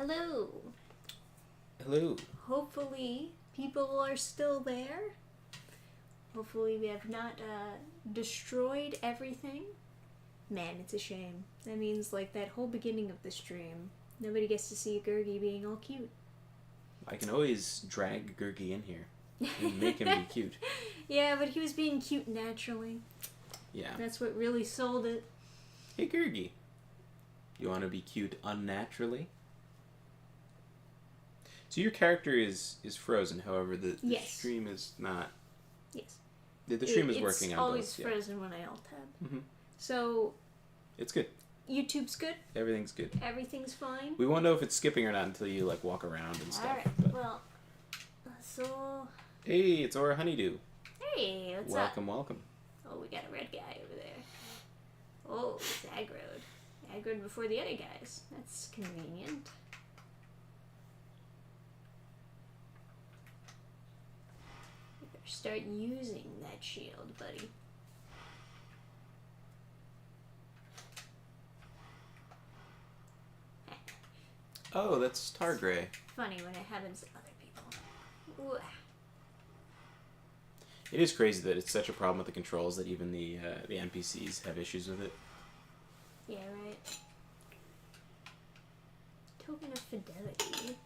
Hello. Hello. Hopefully people are still there. Hopefully we have not destroyed everything. Man, it's a shame. That means like that whole beginning of the stream, nobody gets to see Gurgi being all cute. I can always drag Gurgi in here and make him be cute. Yeah, but he was being cute naturally. Yeah. That's what really sold it. Hey Gurgi, you want to be cute unnaturally? So your character is frozen, however the Yes. stream is not. Yes. The stream is working on both. It's always frozen when I alt tab. Mm-hmm. So. It's good. YouTube's good? Everything's good. Everything's fine? We won't know if it's skipping or not until you like walk around and stuff. Alright, but... well, so... Hey, it's Aura Honeydew. Hey, what's welcome, up? Welcome. Oh, we got a red guy over there. Oh, it's aggroed. Aggroed before the other guys. That's convenient. You better start using that shield, buddy. Oh, that's Targray. Funny when it happens to other people. Ooh. It is crazy that it's such a problem with the controls that even the NPCs have issues with it. Yeah, right. Token of fidelity.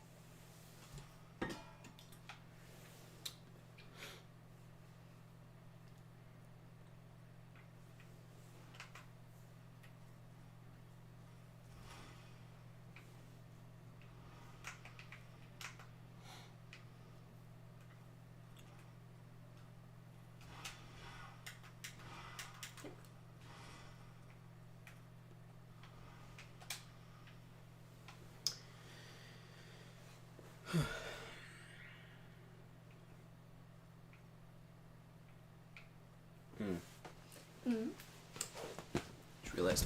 Just realized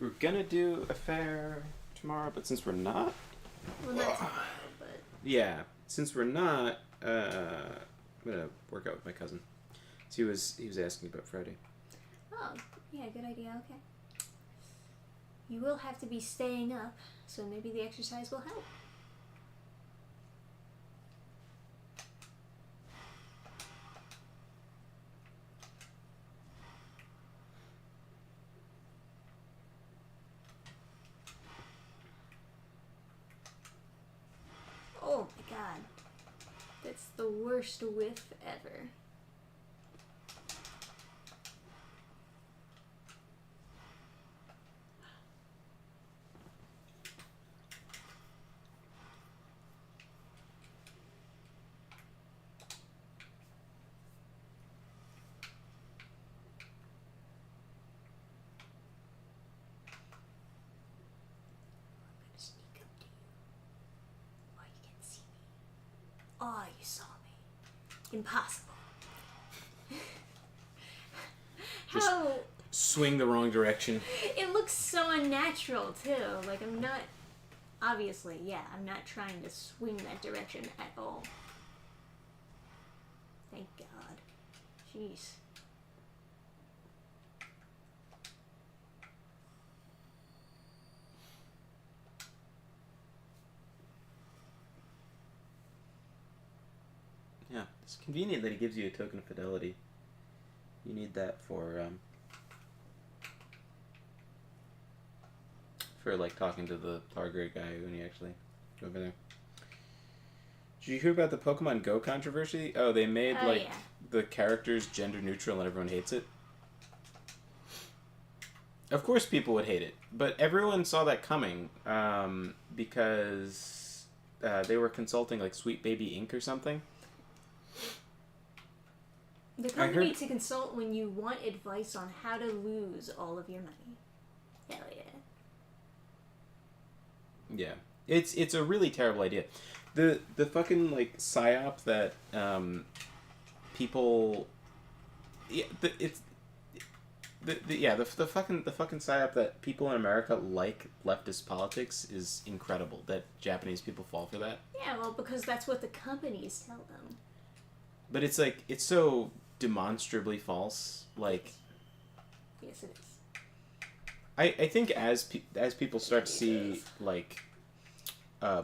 we're gonna do a fair tomorrow, but since we're not, Well, not tomorrow, but yeah, since we're not, I'm gonna work out with my cousin. So he was asking about Friday. oh, yeah, good idea. Okay. You will have to be staying up, so maybe the exercise will help. Oh my god. That's the worst whiff ever. Oh, you saw me. Impossible. Just How? swing the wrong direction. It looks so unnatural, too. Like, I'm not... Obviously, yeah, I'm not trying to swing that direction at all. Thank God. Jeez. Yeah, it's convenient that he gives you a token of fidelity. You need that for like talking to the Targray guy when you actually go over there. Did you hear about the Pokemon Go controversy? Oh, they made Yeah. the characters gender neutral and everyone hates it. Of course people would hate it, but everyone saw that coming because they were consulting like Sweet Baby Inc. or something. The company to consult when you want advice on how to lose all of your money. Hell yeah. Yeah. It's a really terrible idea. The fucking like psyop that people the fucking psyop that people in America like leftist politics is incredible. That Japanese people fall for that. Yeah, well, because that's what the companies tell them. But it's like it's so demonstrably false. Like, yes, it is. I think as people start to see like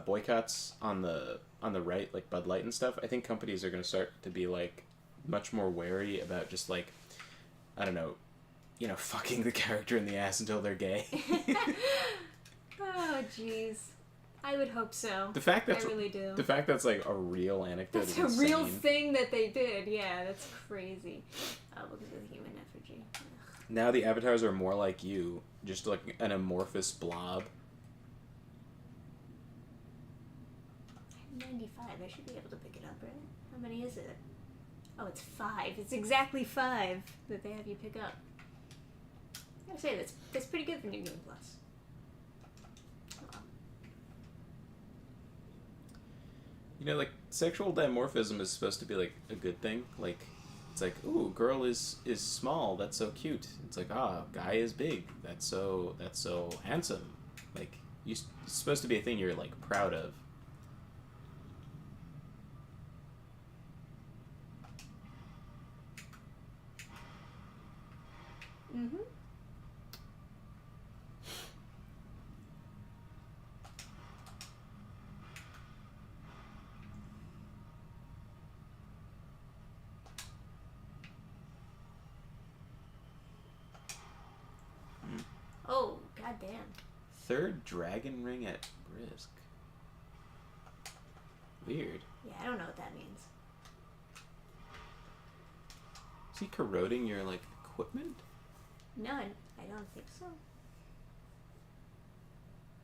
boycotts on the right, like Bud Light and stuff, I think companies are going to start to be like much more wary about just like, I don't know, fucking the character in the ass until they're gay. Oh, jeez. I would hope so. I really do. The fact that's like a real anecdote. That's a real thing that they did. Yeah, that's crazy. Oh, look at the human effigy. Ugh. Now the avatars are more like you, just like an amorphous blob. 95. I should be able to pick it up, right? How many is it? Oh, it's 5. It's exactly 5 that they have you pick up. I gotta say, that's pretty good for New Game Plus. Like sexual dimorphism is supposed to be like a good thing. Like it's like, ooh, girl is small. That's so cute. It's like, guy is big. That's so handsome. Like it's supposed to be a thing you're like proud of. Mm-hmm. Oh, goddamn. 3rd dragon ring at Brisk. Weird. Yeah, I don't know what that means. Is he corroding your like equipment? No, I don't think so.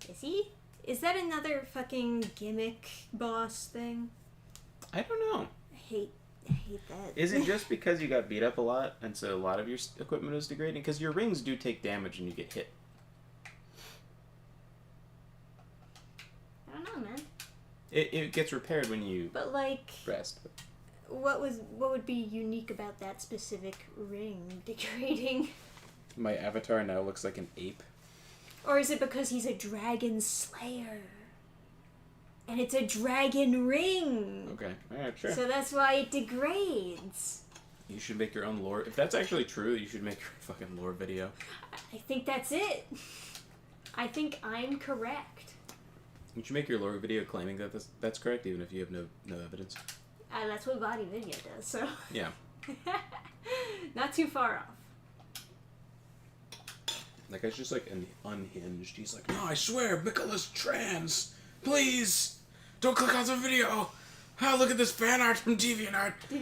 Is he? Is that another fucking gimmick boss thing? I don't know. I hate that. Is it just because you got beat up a lot and so a lot of your equipment is degrading? Because your rings do take damage when you get hit. I don't know, man. It gets repaired when you But like rest. what would be unique about that specific ring degrading? My avatar now looks like an ape. Or is it because he's a dragon slayer? And it's a dragon ring. Okay. Alright, sure. So that's why it degrades. You should make your own lore. If that's actually true, you should make your fucking lore video. I think that's it. I think I'm correct. You should make your lore video claiming that that's correct, even if you have no evidence. That's what Body Video does, so... Yeah. Not too far off. That guy's just like unhinged. He's like, no, I swear, Mikola's trans. Please, don't click on the video. Oh, look at this fan art from DeviantArt. Did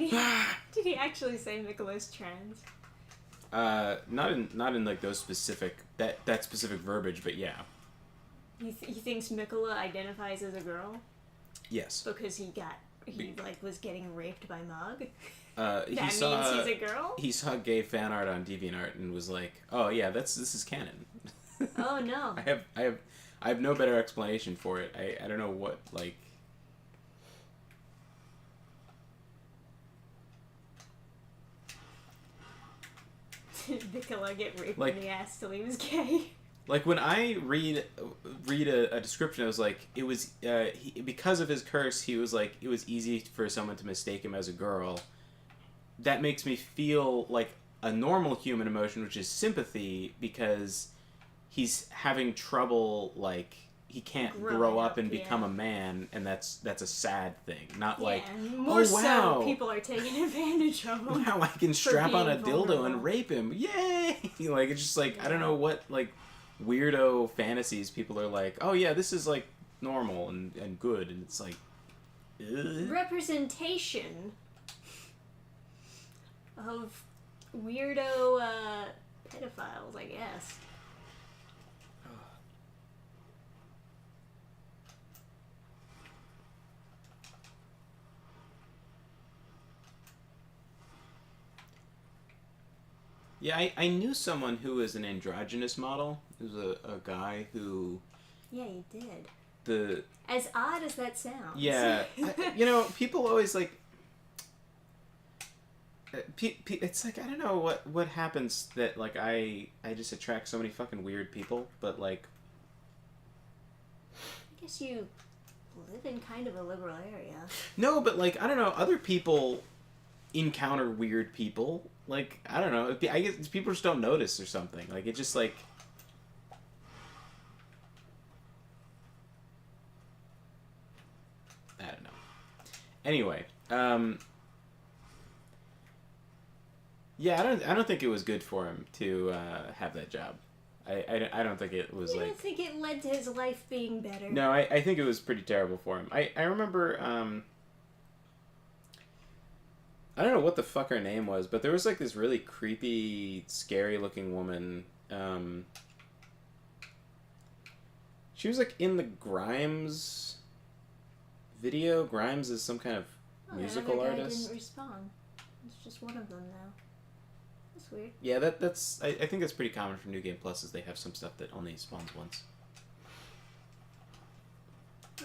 he actually say Mikola's trans? Not in like those specific that specific verbiage, but yeah. He thinks Mikola identifies as a girl Yes. because he was getting raped by Mog. That means he's a girl? He saw gay fan art on DeviantArt and was like, "Oh yeah, this is canon." Oh no. I have no better explanation for it. I don't know what like. Did Mikola get raped in the ass till he was gay? Like when I read a description, I was like, it was because of his curse, he was like, it was easy for someone to mistake him as a girl. That makes me feel like a normal human emotion, which is sympathy, because he's having trouble, like he can't grow up and become a man, and that's a sad thing. Not like, more so people are taking advantage of him. Wow, I can strap on a dildo and rape him. Yay! Like it's just like I don't know what like weirdo fantasies people are like, oh yeah, this is like normal and good, and it's like representation of weirdo pedophiles, I guess. Yeah, I knew someone who was an androgynous model. It was a guy who... Yeah, you did. As odd as that sounds. Yeah. People always, like... It's like, I don't know what happens that, like, I just attract so many fucking weird people, but, like... I guess you live in kind of a liberal area. No, but, like, I don't know, other people encounter weird people. Like, I don't know. I guess people just don't notice or something. Like, it just, like... Anyway, yeah, I don't think it was good for him to have that job. I don't think it was I like. don't think it led to his life being better. No, I think it was pretty terrible for him. I remember. I don't know what the fuck her name was, but there was like this really creepy, scary looking woman. She was like in the Grimes video. Grimes is some kind of musical the other guy artist. didn't respond. It's just one of them now. That's weird. Yeah, that's. I think that's pretty common for New Game Plus. Is they have some stuff that only spawns once.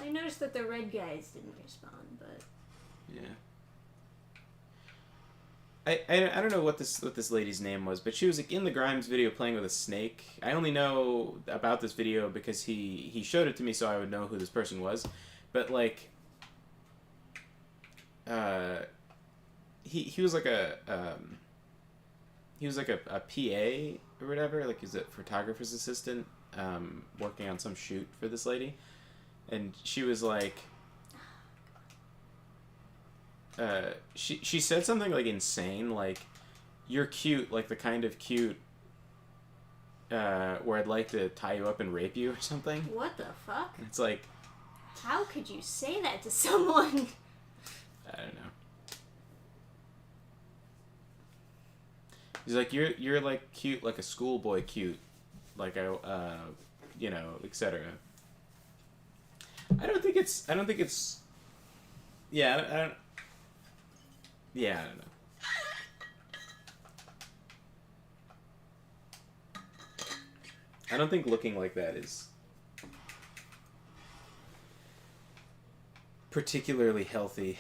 I noticed that the red guys didn't respond, but Yeah. I don't know what this lady's name was, but she was like in the Grimes video playing with a snake. I only know about this video because he showed it to me so I would know who this person was. But like he was like a PA or whatever, like he's a photographer's assistant working on some shoot for this lady. And she was like she said something like insane, like, "You're cute, like the kind of cute where I'd like to tie you up and rape you," or something. what the fuck? It's like, How could you say that to someone? I don't know. He's like, you're like cute, like a schoolboy cute, like you know, etc. I don't think it's. Yeah, I don't. Yeah, I don't know. I don't think looking like that is particularly healthy.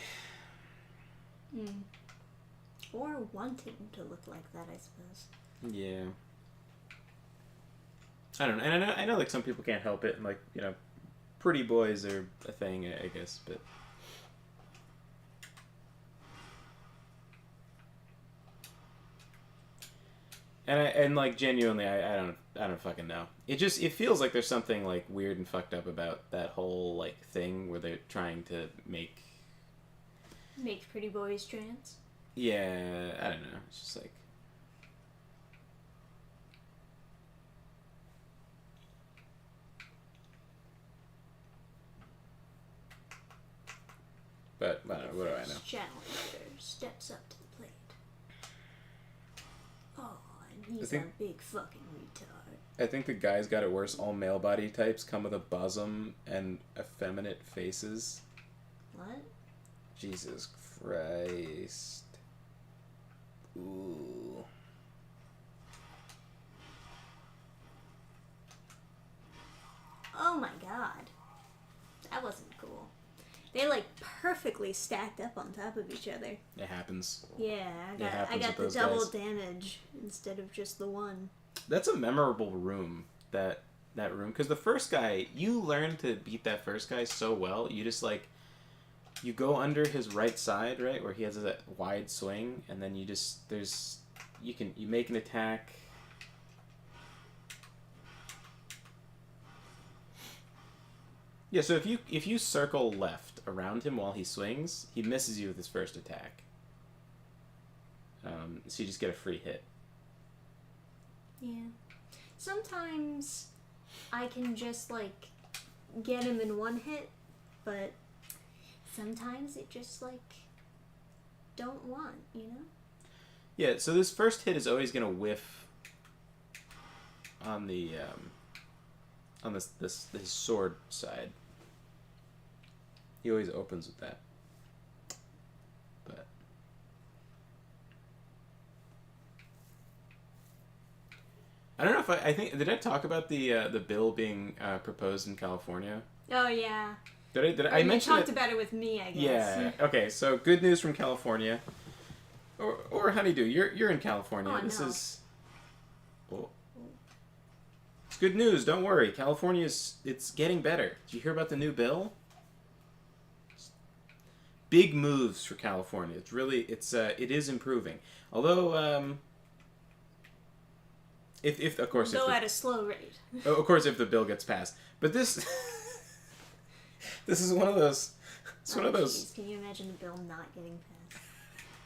Or wanting to look like that, I suppose. Yeah. I don't know. And I know like some people can't help it, and like, you know, pretty boys are a thing, I guess, but and like genuinely I don't fucking know. It feels like there's something like weird and fucked up about that whole like thing where they're trying to make pretty boys trans. Yeah, I don't know. It's just like but I don't know, what do I know? Challenger steps up to the plate. Oh, and he's think- a big fucking retard. I think the guys got it worse. All male body types come with a bosom and effeminate faces. What? Jesus Christ. Ooh. Oh my god. That wasn't cool. They like perfectly stacked up on top of each other. It happens. Yeah, It I happens got the with those double guys. damage instead of just the one. That's a memorable room, that room. Because the first guy, you learn to beat that first guy so well. You just like, you go under his right side, right? Where he has that wide swing. And then you just, you make an attack. Yeah, so if you circle left around him while he swings, he misses you with his first attack. So you just get a free hit. Yeah. Sometimes I can just like get him in one hit, but sometimes it just like don't want, you know? Yeah, so this first hit is always gonna whiff on the on this sword side. He always opens with that. But I don't know if I think, did I talk about the bill being proposed in California? Oh yeah. Did I mention talked it? about it with me, I guess. Yeah. Okay. So good news from California, or Honeydew. You're in California. Oh, This no. is. Oh. It's good news. Don't worry. It's getting better. Did you hear about the new bill? Big moves for California. It is improving. Although if of course Though at a slow rate. of course if the bill gets passed. But this this is one of those It's one of those. Geez, can you imagine the bill not getting passed?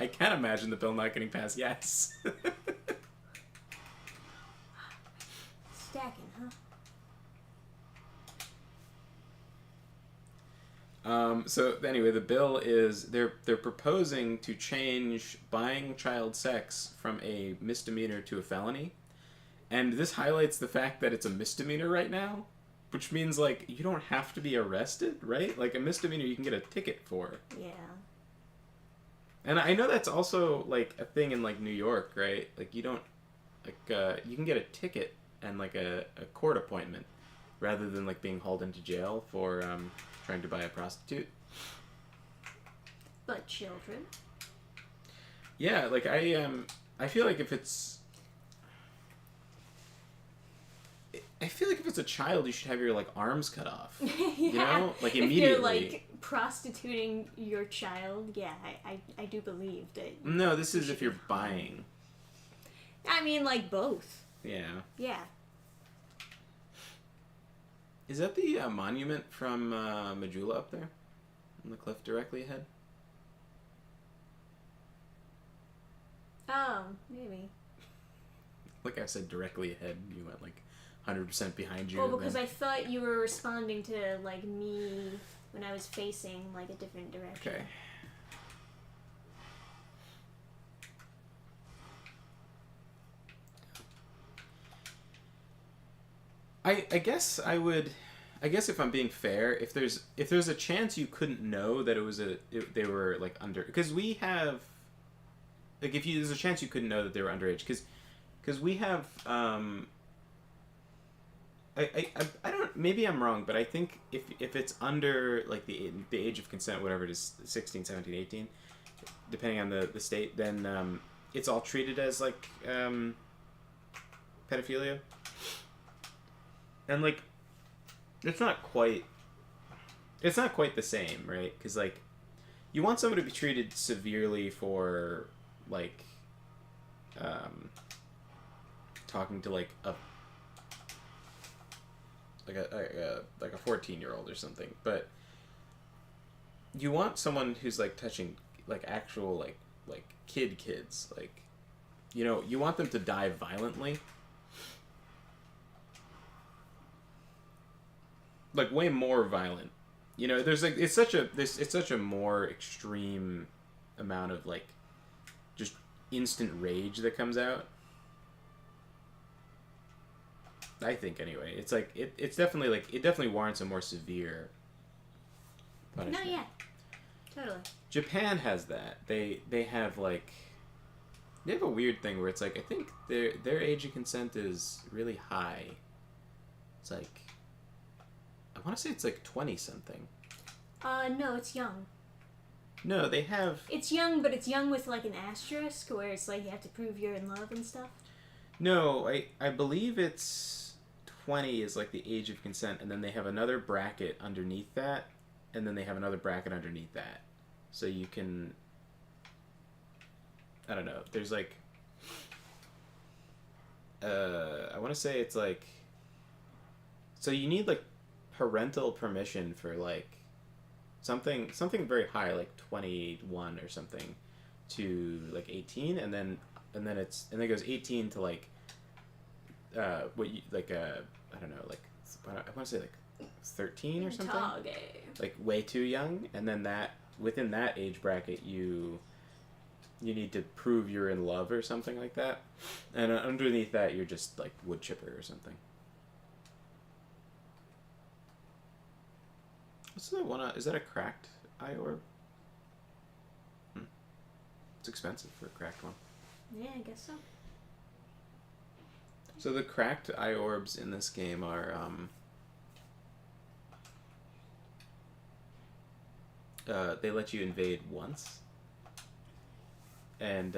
I can imagine the bill not getting passed. Yes. Stacking, huh? So anyway, the bill is they're proposing to change buying child sex from a misdemeanor to a felony, and this highlights the fact that it's a misdemeanor right now, which means like you don't have to be arrested, right? Like a misdemeanor you can get a ticket for. Yeah. And I know that's also like a thing in like New York, right? Like you don't you can get a ticket and like a court appointment rather than like being hauled into jail for trying to buy a prostitute. But children. Yeah, like I feel like if it's a child, you should have your like arms cut off. Yeah. You know, like immediately. If you're like prostituting your child, yeah, I do believe that. No, this is if you're buying. I mean, like both. Yeah. Yeah. Is that the monument from Majula up there, on the cliff directly ahead? Oh, maybe. Like I said, directly ahead. You went like 100% behind you. Well, because I thought you were responding to like me when I was facing like a different direction. Okay. I guess if I'm being fair, if there's a chance you couldn't know that they were like under, because we have like there's a chance you couldn't know that they were underage, because we have I don't, maybe I'm wrong, but I think if it's under like the age of consent, whatever it is, 16, 17, 18, depending on the state, then it's all treated as like pedophilia. And like it's not quite the same, right? Because like you want someone to be treated severely for like talking to like a 14-year-old or something, but you want someone who's like touching like actual like kids, like, you know, you want them to die violently, like way more violent, you know. There's like it's such a more extreme amount of like just instant rage that comes out, I think, anyway. It's like it's definitely like it definitely warrants a more severe punishment. No, yeah, totally. Japan has that. They have like they have a weird thing where it's like I think their age of consent is really high. It's like I want to say it's like 20 something. No, it's young. No, they have. It's young, but it's young with like an asterisk where it's like you have to prove you're in love and stuff. No, I believe it's 20 is like the age of consent, and then they have another bracket underneath that, and then they have another bracket underneath that. So you can, I don't know, there's like, I want to say it's like, so you need like parental permission for like something very high, like 21 or something, to like 18, and then it goes 18 to like what you like I don't know, like I want to say like 13 or something, like way too young, and then that within that age bracket you need to prove you're in love or something like that, and underneath that you're just like wood chipper or something. What's the one? Is that a cracked eye orb? It's expensive for a cracked one. Yeah, I guess so. So the cracked eye orbs in this game are they let you invade once, and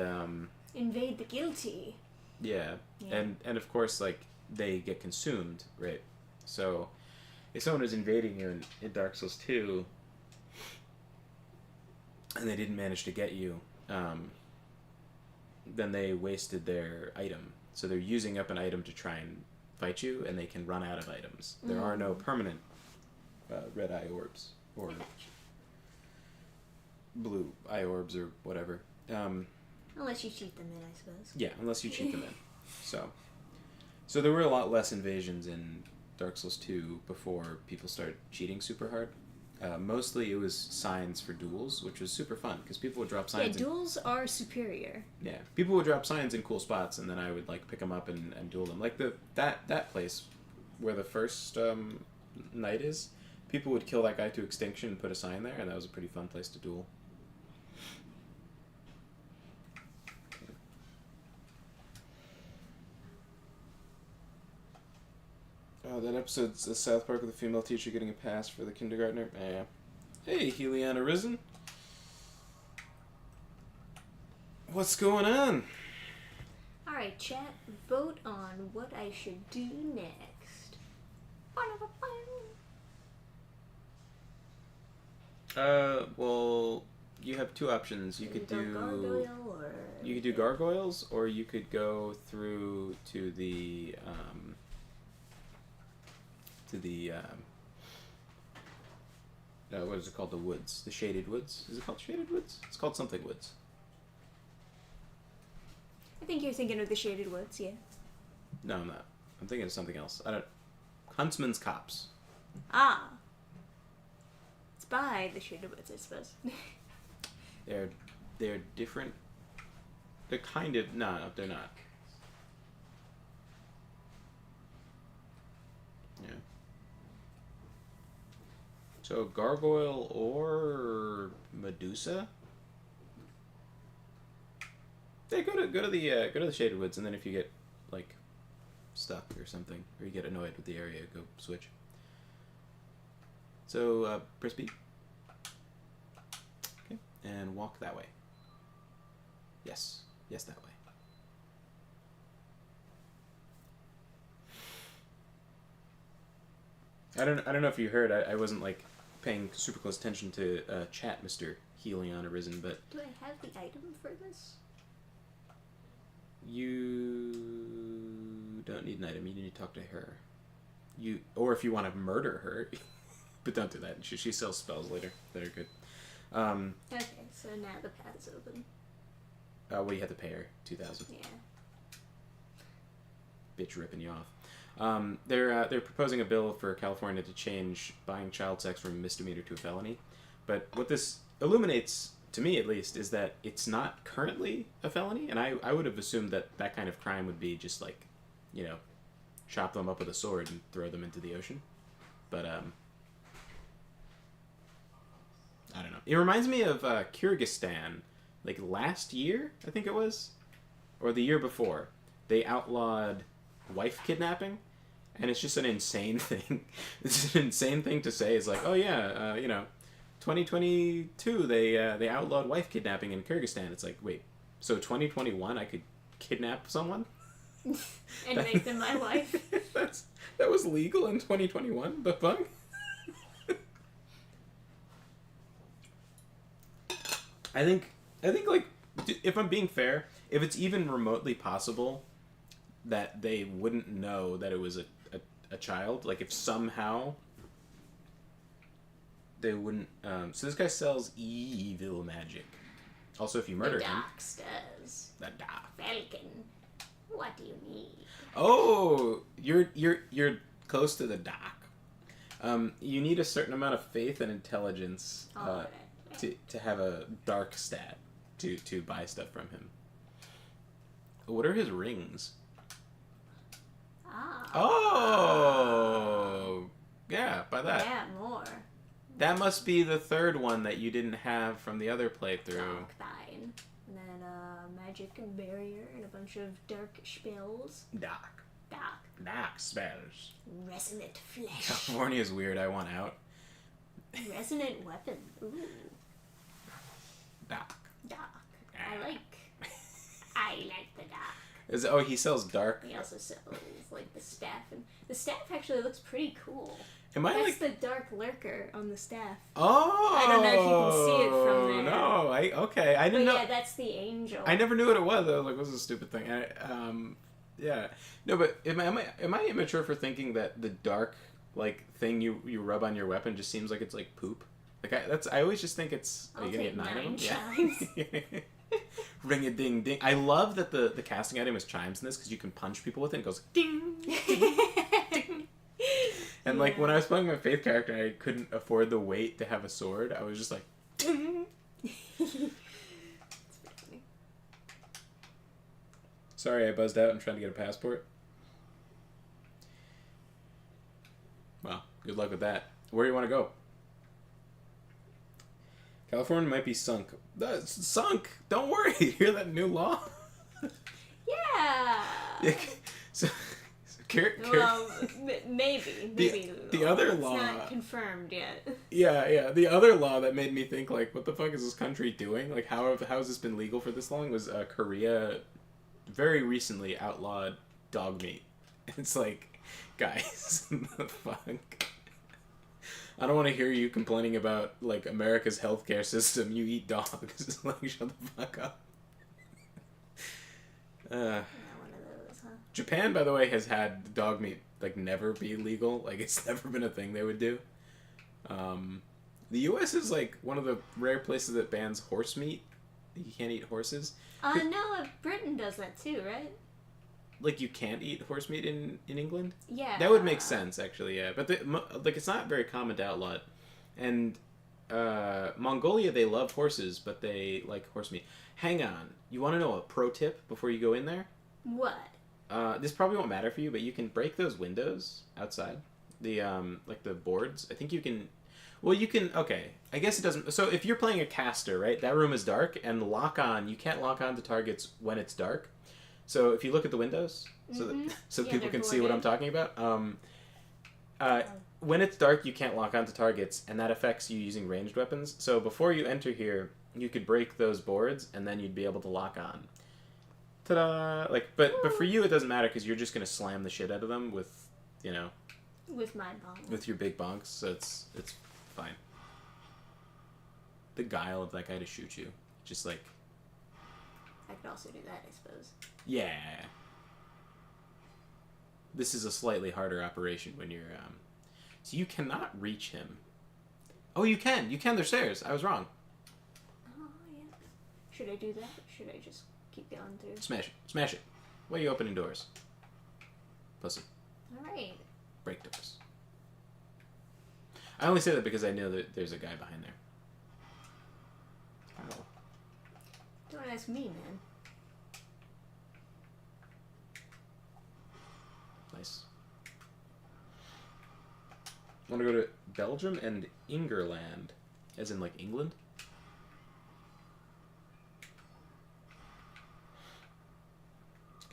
invade the guilty. Yeah. And of course, like, they get consumed, right? So if someone is invading you in Dark Souls 2 and they didn't manage to get you, then they wasted their item. So they're using up an item to try and fight you, and they can run out of items. There are no permanent red eye orbs. Or blue eye orbs or whatever. Unless you cheat them in, I suppose. Yeah, unless you cheat them in. So there were a lot less invasions in Dark Souls 2 before people started cheating super hard. Mostly it was signs for duels, which was super fun because people would drop signs. Yeah, duels are superior. Yeah, people would drop signs in cool spots, and then I would like pick them up and duel them. Like that place where the first knight is, people would kill that guy to extinction and put a sign there, and that was a pretty fun place to duel. Oh, that episode's the South Park with the female teacher getting a pass for the kindergartner. Yeah. Hey, Heliana Risen. What's going on? Alright, chat, vote on what I should do next. Well, you have two options. You could do gargoyles, or you could go through to the what is it called? The woods, the shaded woods. Is it called shaded woods? It's called something woods. I think you're thinking of the Shaded Woods, yeah. No, I'm not. I'm thinking of something else. Huntsman's Copse. Ah. It's by the Shaded Woods, I suppose. They're different. They're kind of they're not. Yeah. So gargoyle or Medusa. Yeah, go to the Shaded Woods, and then if you get like stuck or something, or you get annoyed with the area, go switch. So press B. Okay, and walk that way. Yes, that way. I don't know if you heard. I wasn't like paying super close attention to chat, Mr. Helion Arisen, but do I have the item for this? You don't need an item. You need to talk to her. Or if you want to murder her, but don't do that. She sells spells later that are good. Okay, so now the path is open. Well, you have to pay her 2,000. Yeah. Bitch ripping you off. They're proposing a bill for California to change buying child sex from a misdemeanor to a felony, but what this illuminates, to me at least, is that it's not currently a felony, and I would have assumed that kind of crime would be just like, chop them up with a sword and throw them into the ocean. But I don't know. It reminds me of Kyrgyzstan, like last year, I think it was, or the year before. They outlawed wife kidnapping, and it's just an insane thing. It's an insane thing to say. It's like, oh yeah, 2022 they outlawed wife kidnapping in Kyrgyzstan. It's like, wait, so 2021 I could kidnap someone and make them my wife? That was legal in 2021. The fuck? I think like, if I'm being fair, if it's even remotely possible that they wouldn't know that it was a child, like if somehow they wouldn't. So this guy sells evil magic. Also, if you murder him, does. The dark Falcon. What do you need? Oh, you're close to the dark. You need a certain amount of faith and intelligence to have a dark stat to buy stuff from him. What are his rings? Oh, yeah, by that. Yeah, more. That must be the third one that you didn't have from the other playthrough. Dannphan. And then magic and barrier and a bunch of dark spells. Dark spells. Resonant flesh. California is weird. I want out. Resonant weapon. Ooh. Dark. I like the dark. He sells dark. He also sells like the staff, and the staff actually looks pretty cool. That's the dark lurker on the staff. Oh, I don't know if you can see it from there. No, I didn't know. Yeah, that's the angel. I never knew what it was. I was like, what's this stupid thing? Yeah. No, but am I immature for thinking that the dark like thing you rub on your weapon just seems like it's like poop? Like I always just think it's. Are I'll you gonna take get 9 of them? chimes. Yeah. Ring a ding ding. I love that the casting item is chimes in this because you can punch people with it. And it goes ding. Ding. And like when I was playing my faith character, and I couldn't afford the weight to have a sword. I was just like. Ding. Sorry, I buzzed out. I'm trying to get a passport. Well, good luck with that. Where do you want to go? California might be sunk. Sunk! Don't worry. Hear that new law? Yeah. so Well, maybe. The other it's law. It's not confirmed yet. Yeah. The other law that made me think, like, what the fuck is this country doing? Like, how has this been legal for this long? Was Korea very recently outlawed dog meat. It's like, guys, the fuck? I don't want to hear you complaining about, like, America's healthcare system. You eat dogs. Like, shut the fuck up. One of those, huh? Japan, by the way, has had dog meat, like, never be legal. Like, it's never been a thing they would do. The U.S. is, like, one of the rare places that bans horse meat. You can't eat horses. No, Britain does that too, right? Like, you can't eat horse meat in England? Yeah. That would make sense, actually, yeah. But, like, it's not very common to outlaw it. And Mongolia, they love horses, but they like horse meat. Hang on. You want to know a pro tip before you go in there? What? This probably won't matter for you, but you can break those windows outside. The, like, the boards. I think you can... Well, you can... Okay. I guess it doesn't... So, if you're playing a caster, right? That room is dark, and lock-on... You can't lock on to targets when it's dark. So if you look at the windows, so people can see what I'm talking about. When it's dark, you can't lock onto targets, and that affects you using ranged weapons. So before you enter here, you could break those boards, and then you'd be able to lock on. Ta-da! Like, but for you, it doesn't matter because you're just gonna slam the shit out of them with, you know, with my bonk. with your big bonks. So it's fine. The guile of that guy to shoot you, just like. I could also do that, I suppose. Yeah. This is a slightly harder operation when you're, So you cannot reach him. Oh, you can. You can. There's stairs. I was wrong. Oh, yeah. Should I do that? Or should I just keep going through? Smash it. Smash it. Why are you opening doors? Pussy. Alright. Break doors. I only say that because I know that there's a guy behind there. Oh. Don't ask me, man. Nice. Want to go to Belgium and Ingerland, as in, like, England?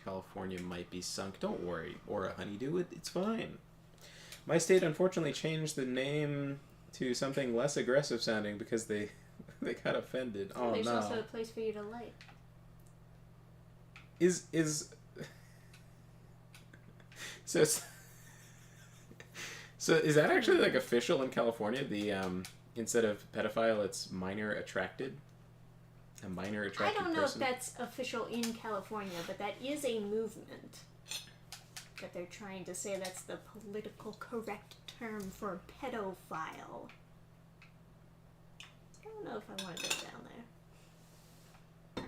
California might be sunk. Don't worry. Or a honeydew. It's fine. My state unfortunately changed the name to something less aggressive sounding because they got offended. Oh, There's no. also a place for you to light. Is so is that actually, like, official in California? The instead of pedophile, it's minor attracted. A minor attracted I don't know person. if that's official in California, but that is a movement that they're trying to say that's the political correct term for pedophile. I don't know if I want to go down there.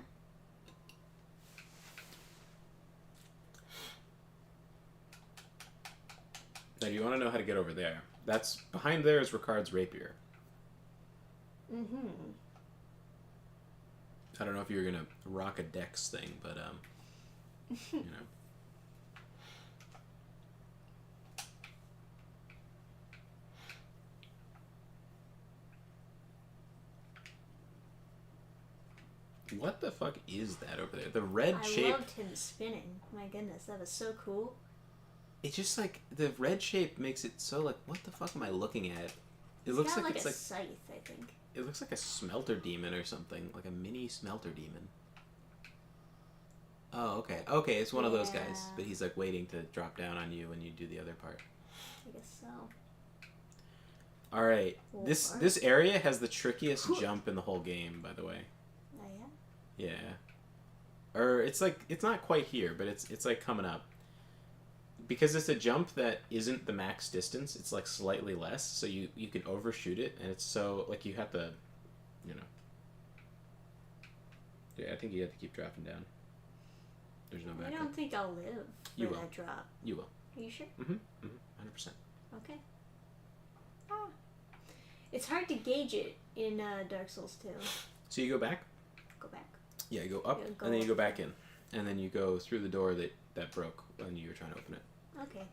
Now, do you want to know how to get over there? That's behind there is Ricard's rapier. Mm-hmm. I don't know if you're gonna rock a dex thing, but you know. What the fuck is that over there? The red shape. I loved him spinning. My goodness, that was so cool. It's just like the red shape makes it so like, what the fuck am I looking at? It looks like it's a like scythe, I think. it looks like a smelter demon or something, like a mini smelter demon. Oh, okay. Okay, it's one of those guys, but he's like waiting to drop down on you when you do the other part. I guess so. All right. This area has the trickiest jump in the whole game, by the way. Oh yeah. Yeah. Or it's like it's not quite here, but it's like coming up. because it's a jump that isn't the max distance, it's like slightly less, so you can overshoot it, and it's so like you have to, you know. Yeah, I think you have to keep dropping down. There's no back. I don't think I'll live for that drop. You will. Are you sure? 100%. Okay. Ah. It's hard to gauge it in Dark Souls 2. So you go back? Go back. Yeah, you go up, and then you go back in. And then you go through the door that broke when you were trying to open it. Okay.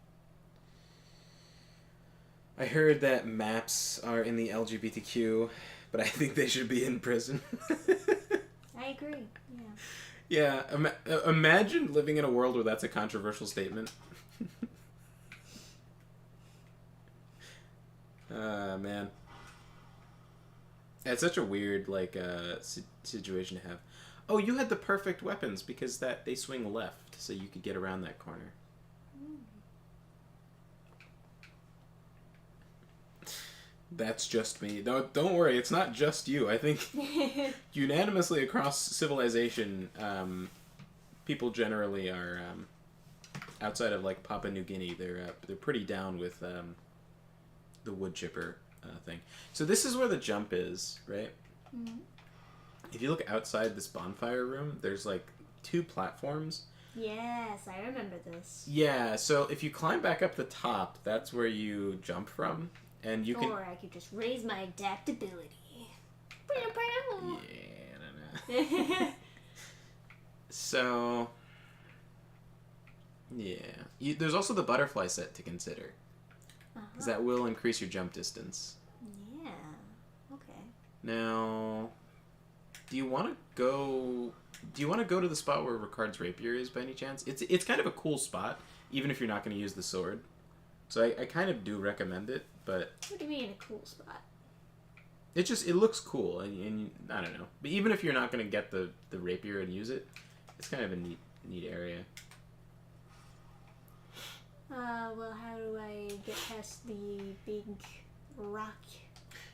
I heard that maps are in the LGBTQ, but I think they should be in prison. I agree, yeah. Yeah, imagine living in a world where that's a controversial statement. Man. It's such a weird, like, situation to have. Oh, you had the perfect weapons because they swing left, so you could get around that corner. That's just me. No, don't worry, it's not just you. I think unanimously across civilization, people generally are, outside of like Papua New Guinea, they're pretty down with the wood chipper thing. So this is where the jump is, right? Mm-hmm. If you look outside this bonfire room, there's like 2 platforms. Yes, I remember this. Yeah, so if you climb back up the top, that's where you jump from. And you can... Or I could just raise my adaptability. Yeah, I don't know. So... Yeah. There's also the butterfly set to consider. Because that will increase your jump distance. Yeah. Okay. Now... Do you want to go to the spot where Ricard's rapier is by any chance? It's kind of a cool spot, even if you're not going to use the sword. So I kind of do recommend it, but... What do you mean a cool spot? It looks cool, and I don't know. But even if you're not going to get the rapier and use it, it's kind of a neat area. Well, how do I get past the big rock?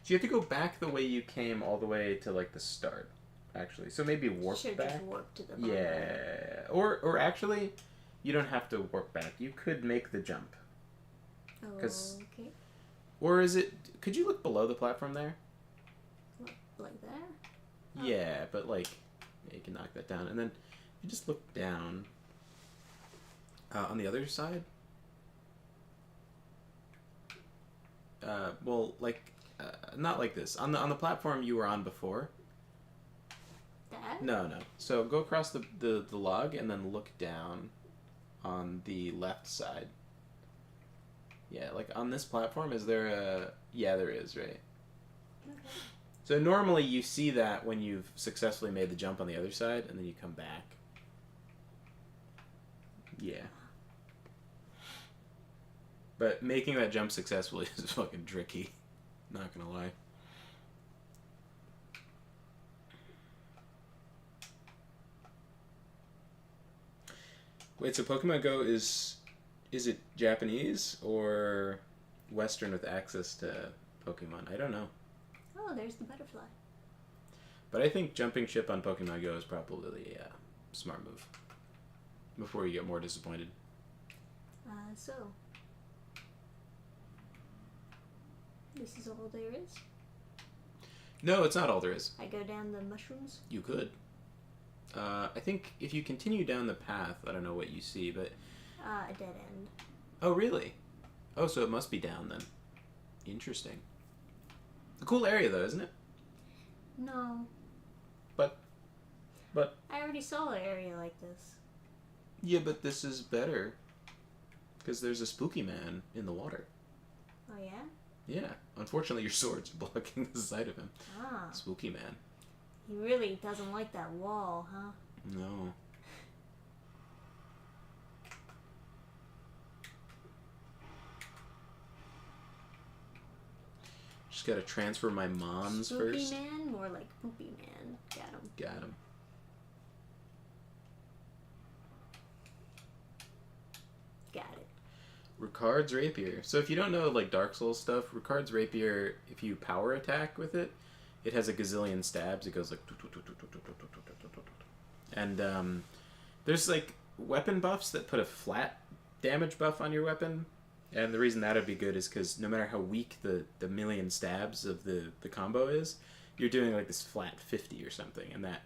So you have to go back the way you came all the way to, like, the start, actually. So maybe warp back. Just warp to the bottom. Yeah. Or actually, you don't have to warp back. You could make the jump. Okay. Or is it... Could you look below the platform there? Like that? Yeah, but like... Yeah, you can knock that down. And then you just look down. On the other side? Well, like... not like this. On the platform you were on before. That? No. So go across the log and then look down on the left side. Yeah, like on this platform, is there a... Yeah, there is, right? Okay. So normally you see that when you've successfully made the jump on the other side, and then you come back. Yeah. But making that jump successfully is fucking tricky. Not gonna lie. Wait, so Pokemon Go is it Japanese or Western with access to Pokemon? I don't know. Oh, there's the butterfly. But I think jumping ship on Pokemon Go is probably a smart move. Before you get more disappointed. So. This is all there is? No, it's not all there is. I go down the mushrooms? You could. I think if you continue down the path, I don't know what you see, but... a dead end. Oh, really? Oh, so it must be down then. Interesting. A cool area, though, isn't it? No. But... I already saw an area like this. Yeah, but this is better. Because there's a spooky man in the water. Oh, yeah? Yeah. Unfortunately, your sword's blocking the sight of him. Ah. Spooky man. He really doesn't like that wall, huh? No. Just gotta transfer my mons first. Spooky man? More like poopy man. Got him. Got it. Ricard's rapier. So if you don't know like Dark Souls stuff, Ricard's rapier, if you power attack with it, it has a gazillion stabs. It goes like... And there's like weapon buffs that put a flat damage buff on your weapon. And the reason that would be good is because no matter how weak the million stabs of the combo is, you're doing like this flat 50 or something. And that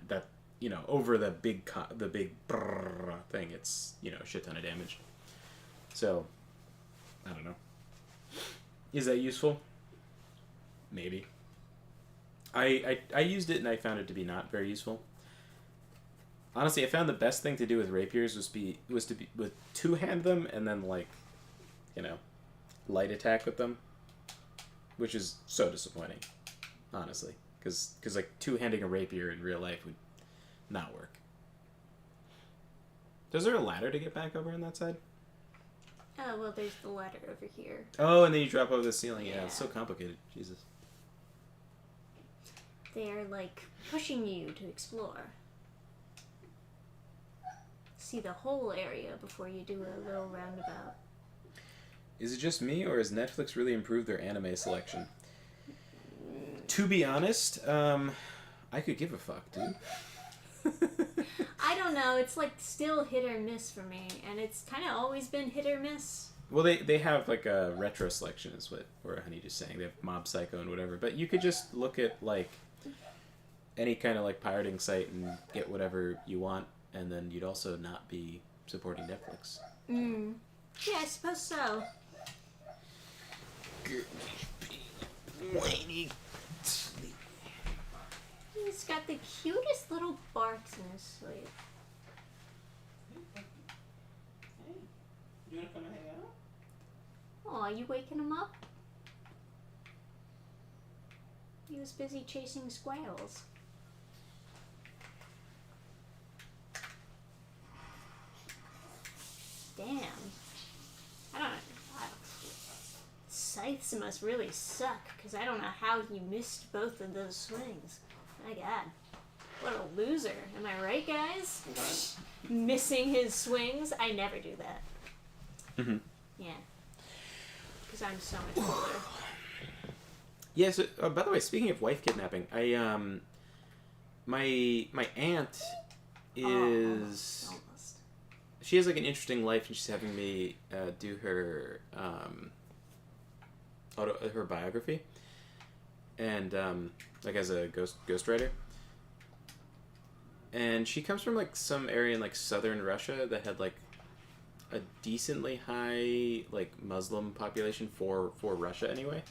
over the big brrr thing, it's, a shit ton of damage. So, I don't know. Is that useful? Maybe. I used it and I found it to be not very useful. Honestly, I found the best thing to do with rapiers was to two-hand them and then light attack with them, which is so disappointing, honestly, because two-handing a rapier in real life would not work. Is there a ladder to get back over on that side? Oh, well, there's the ladder over here. Oh, and then you drop over the ceiling. Yeah, it's so complicated. Jesus. They're, pushing you to explore. See the whole area before you do a little roundabout. Is it just me, or has Netflix really improved their anime selection? To be honest, I could give a fuck, dude. I don't know. It's still hit or miss for me, and it's kind of always been hit or miss. Well, they have a retro selection, is what Honey just saying. They have Mob Psycho and whatever, but you could just look at any kind of pirating site and get whatever you want, and then you'd also not be supporting Netflix. Yeah, I suppose so. He's got the cutest little barks in his sleep. Hey, you wanna come and hang out? Oh, are you waking him up? He was busy chasing squirrels. Damn. I don't know. Scythes must really suck, because I don't know how you missed both of those swings. My god. What a loser. Am I right, guys? Missing his swings? I never do that. Mm-hmm. Yeah. Because I'm so much older. Yeah, so, by the way, speaking of wife kidnapping, my aunt is... Almost. She has an interesting life, and she's having me do her her biography, and as a ghostwriter. And she comes from some area in southern Russia that had a decently high Muslim population for Russia anyway.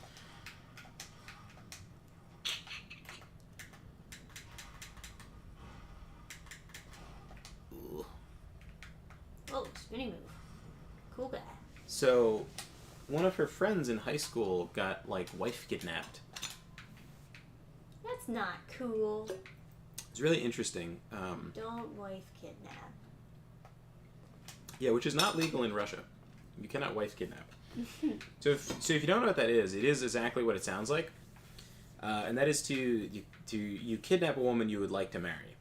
Oh, spinning move. Cool guy. So, one of her friends in high school got wife kidnapped. That's not cool. It's really interesting. Don't wife kidnap. Yeah, which is not legal in Russia. You cannot wife kidnap. So if you don't know what that is, it is exactly what it sounds like, and that is to kidnap a woman you would like to marry,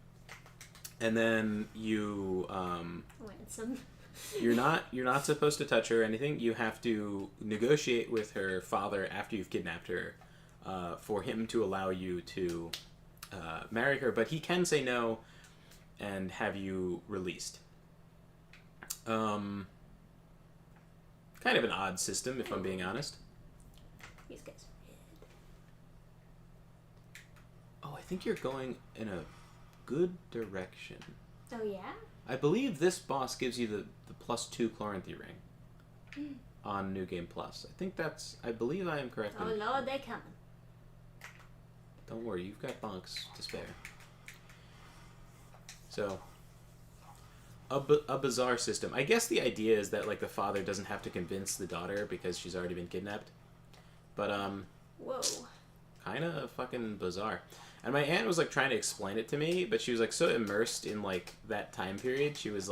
and then you Ransom. you're not supposed to touch her or anything. You have to negotiate with her father after you've kidnapped her, for him to allow you to marry her, but he can say no and have you released. Kind of an odd system, if I'm being honest. These guys are red. Oh, I think you're going in a good direction. Oh, yeah? I believe this boss gives you the +2 Chloranthy ring on New Game Plus. I believe I am correct. Oh, Lord, they coming. Don't worry, you've got bonks to spare. So, a bizarre system. I guess the idea is that the father doesn't have to convince the daughter because she's already been kidnapped. But whoa, kind of fucking bizarre. And my aunt was trying to explain it to me, but she was so immersed in that time period. She was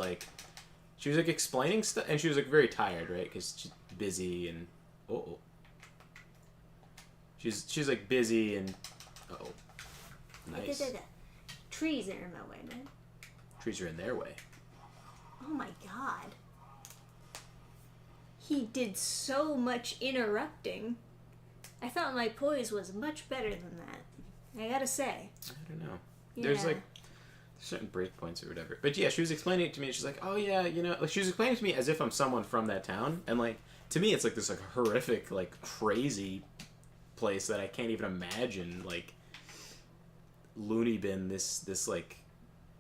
explaining stuff, and she was very tired, right? Because she's busy and she's busy and nice. Trees are in my way, man. Trees are in their way. Oh my god. He did so much interrupting. I thought my poise was much better than that. I gotta say. I don't know. Yeah. certain breakpoints or whatever. But yeah, she was explaining it to me. And she's like, "Oh yeah, you know," like she was explaining it to me as if I'm someone from that town, and like to me, it's like this like horrific, like crazy place that I can't even imagine. Like loony bin, this like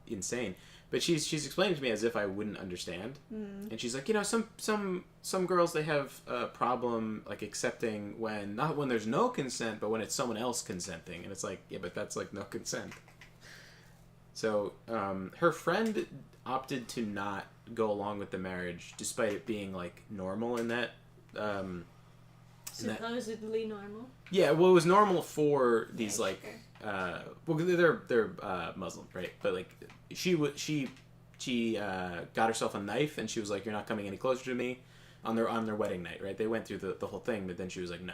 insane. But she's explaining to me as if I wouldn't understand, and she's like, you know, some girls, they have a problem like accepting when not when there's no consent, but when it's someone else consenting, and it's like, yeah, but that's like no consent. So her friend opted to not go along with the marriage, despite it being like normal in that. Supposedly normal. Yeah, well, it was normal for these like, sure. well, they're Muslim, right? But like, she got herself a knife, and she was like, "You're not coming any closer to me," on their wedding night, right? They went through the whole thing, but then she was like, "No."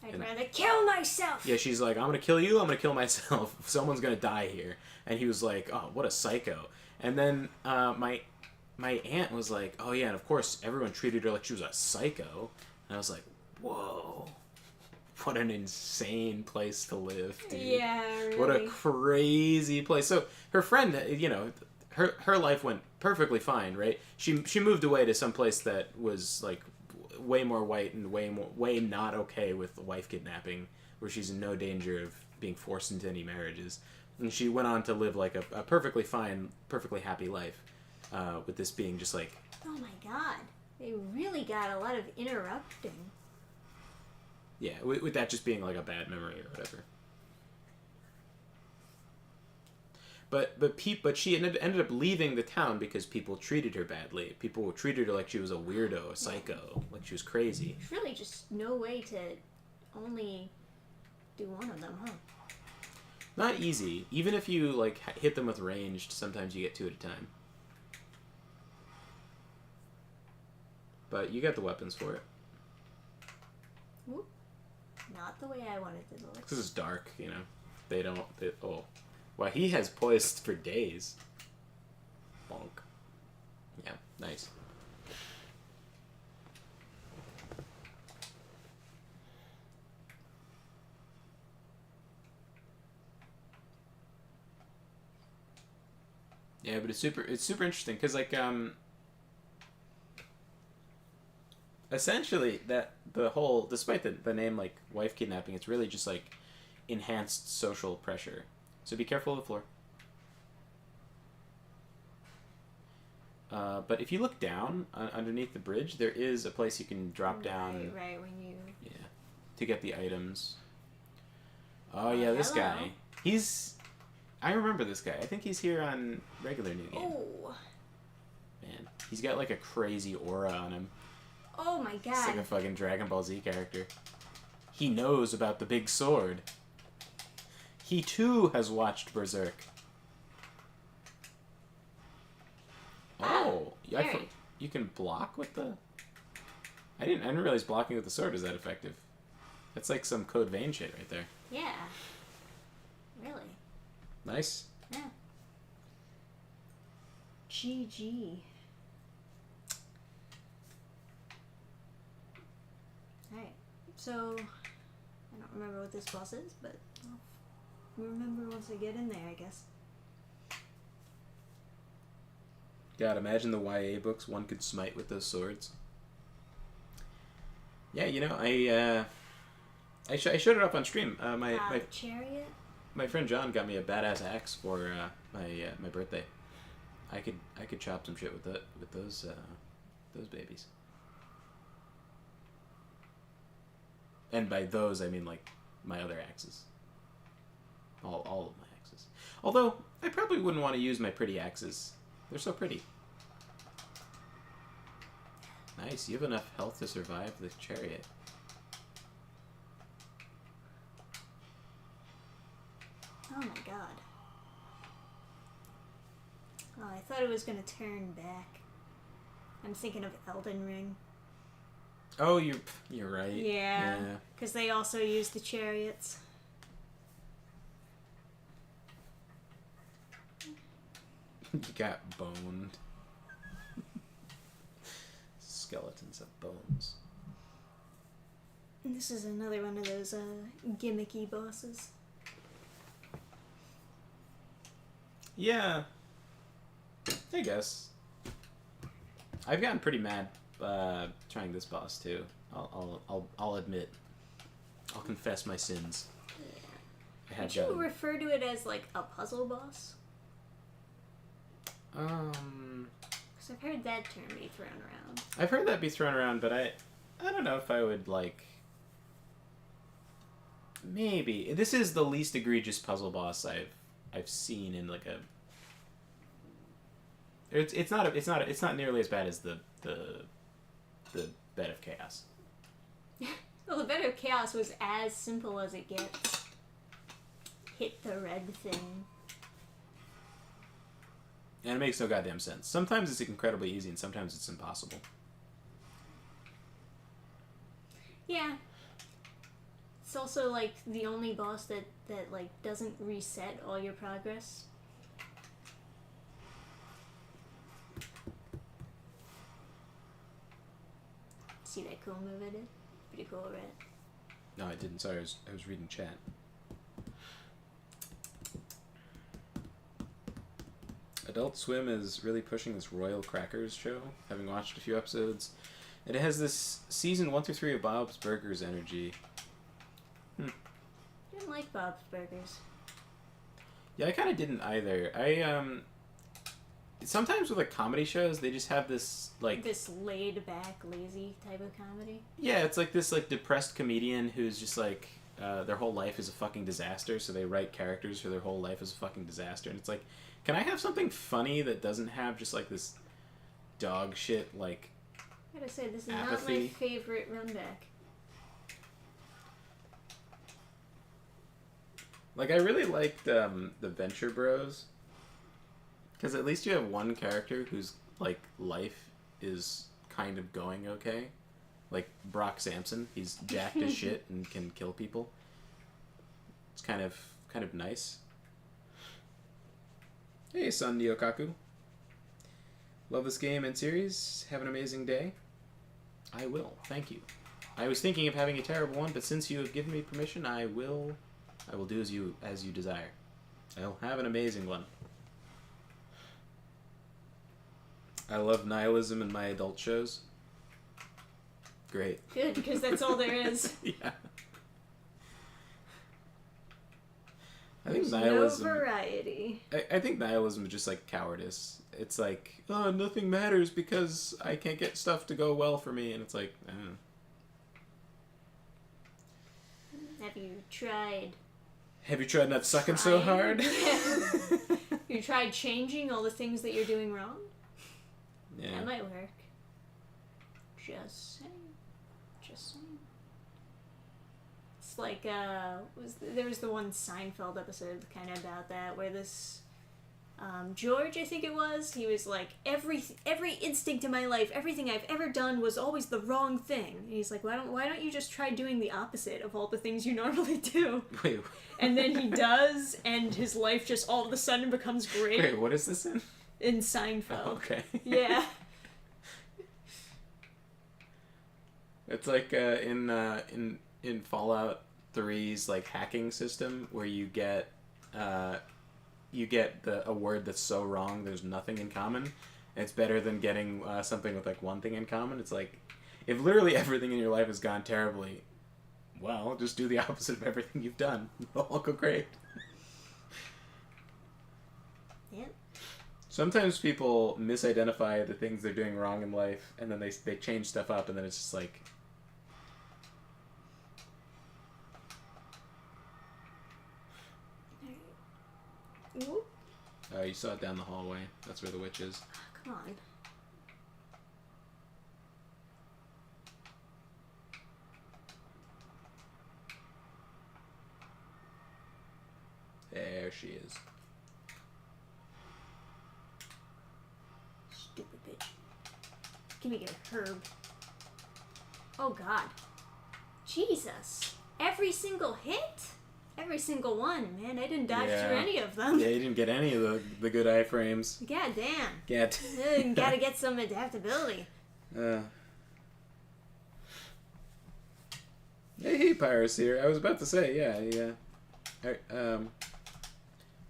I'd rather kill myself. Yeah, she's like, "I'm gonna kill you. I'm gonna kill myself. Someone's gonna die here." And he was like, "Oh, what a psycho." And then my aunt was like, "Oh yeah, and of course everyone treated her like she was a psycho." And I was like, "Whoa, what an insane place to live, dude. Yeah, really. What a crazy place." So her friend, you know, her life went perfectly fine, right? She moved away to some place that was like way more white and way not okay with wife kidnapping, where she's in no danger of being forced into any marriages. And she went on to live like a perfectly fine, perfectly happy life, with this being just like... Oh my god. They really got a lot of interrupting. Yeah, with that just being like a bad memory or whatever. But she ended up leaving the town because people treated her badly. People treated her like she was a weirdo, a psycho, like she was crazy. There's really just no way to only do one of them, huh? Not easy. Even if you like hit them with ranged, sometimes you get two at a time. But you got the weapons for it. Whoop. Not the way I wanted to look. This is dark, you know. Oh. Wow, he has poised for days. Bonk. Yeah, nice. Yeah, but it's super interesting because like essentially that the whole, despite the name like wife kidnapping, it's really just like enhanced social pressure. So be careful of the floor. But if you look down underneath the bridge, there is a place you can drop down. Right, when you... Yeah, to get the items. Oh yeah, this hello. guy. I remember this guy. I think he's here on regular New Game. Oh. Man, he's got like a crazy aura on him. Oh my god. It's like a fucking Dragon Ball Z character. He knows about the big sword. He too has watched Berserk. Oh, you can block with the... I didn't realize blocking with the sword was that effective. That's like some Code Vein shit right there. Yeah. Really? Nice. Yeah. GG. Alright. So, I don't remember what this boss is, but I'll remember once I get in there, I guess. God, imagine the YA books one could smite with those swords. Yeah, you know, I showed it up on stream. My chariot? My friend John got me a badass axe for my birthday. I could chop some shit with those babies. And by those I mean like my other axes. All of my axes. Although I probably wouldn't want to use my pretty axes. They're so pretty. Nice, you have enough health to survive the chariot. Oh my god. Oh, I thought it was gonna turn back. I'm thinking of Elden Ring. Oh, you're right. Yeah. Because they also use the chariots. You got boned. Skeletons of bones. And this is another one of those gimmicky bosses. Yeah, I guess. I've gotten pretty mad trying this boss too. I'll admit. I'll confess my sins. Yeah. Would you refer to it as like a puzzle boss? Because I've heard that term be thrown around. I've heard that be thrown around, but I don't know if I would like. Maybe this is the least egregious puzzle boss I've seen in like a. It's not nearly as bad as the Bed of Chaos. Well, the Bed of Chaos was as simple as it gets. Hit the red thing. And it makes no goddamn sense. Sometimes it's incredibly easy, and sometimes it's impossible. Yeah. It's also like the only boss that like doesn't reset all your progress. See that cool move I did? Pretty cool, right? No, I didn't. Sorry, I was reading chat. Adult Swim is really pushing this Royal Crackers show, having watched a few episodes. It has this season 1 through 3 of Bob's Burgers energy. Didn't like Bob's Burgers. Yeah, I kind of didn't either. Sometimes with like comedy shows, they just have this like this laid back, lazy type of comedy. Yeah, it's like this like depressed comedian who's just like their whole life is a fucking disaster, so they write characters for their whole life as a fucking disaster, and it's like, can I have something funny that doesn't have just like this dog shit like? I gotta say, this is apathy? not my favorite runback. Like I really liked the Venture Bros. Because at least you have one character whose like life is kind of going okay. Like Brock Sampson, he's jacked as shit and can kill people. It's kind of nice. Hey, Son Nyokaku. Love this game and series. Have an amazing day. I will. Thank you. I was thinking of having a terrible one, but since you have given me permission, I will do as you desire. I'll have an amazing one. I love nihilism in my adult shows. Great. Good, because that's all there is. Yeah. I think There's nihilism. No variety. I think nihilism is just like cowardice. It's like, oh, nothing matters because I can't get stuff to go well for me, and it's like, Have you tried? Have you tried not sucking so hard? Yeah. You tried changing all the things that you're doing wrong? Yeah. That might work. Just saying. Just saying. It's like, there was the one Seinfeld episode kind of about that, where this, George, I think it was, he was like, every instinct in my life, everything I've ever done was always the wrong thing. And he's like, why don't you just try doing the opposite of all the things you normally do? Wait. And then he does, and his life just all of a sudden becomes great. Wait, what is this in? In Seinfeld. Oh, okay. Yeah. It's like in Fallout 3's like hacking system where you get a word that's so wrong there's nothing in common. It's better than getting something with like one thing in common. It's like if literally everything in your life has gone terribly, well, just do the opposite of everything you've done. It'll all go great. Yep. Sometimes people misidentify the things they're doing wrong in life, and then they change stuff up, and then it's just like. Whoop. You saw it down the hallway. That's where the witch is. Oh, come on. There she is. Stupid bitch. Give me a herb. Oh god. Jesus. Every single hit? Every single one, man. I didn't dodge through any of them. Yeah, you didn't get any of the good iframes. God damn. Gotta get some adaptability. Hey, Pirates here. I was about to say, yeah.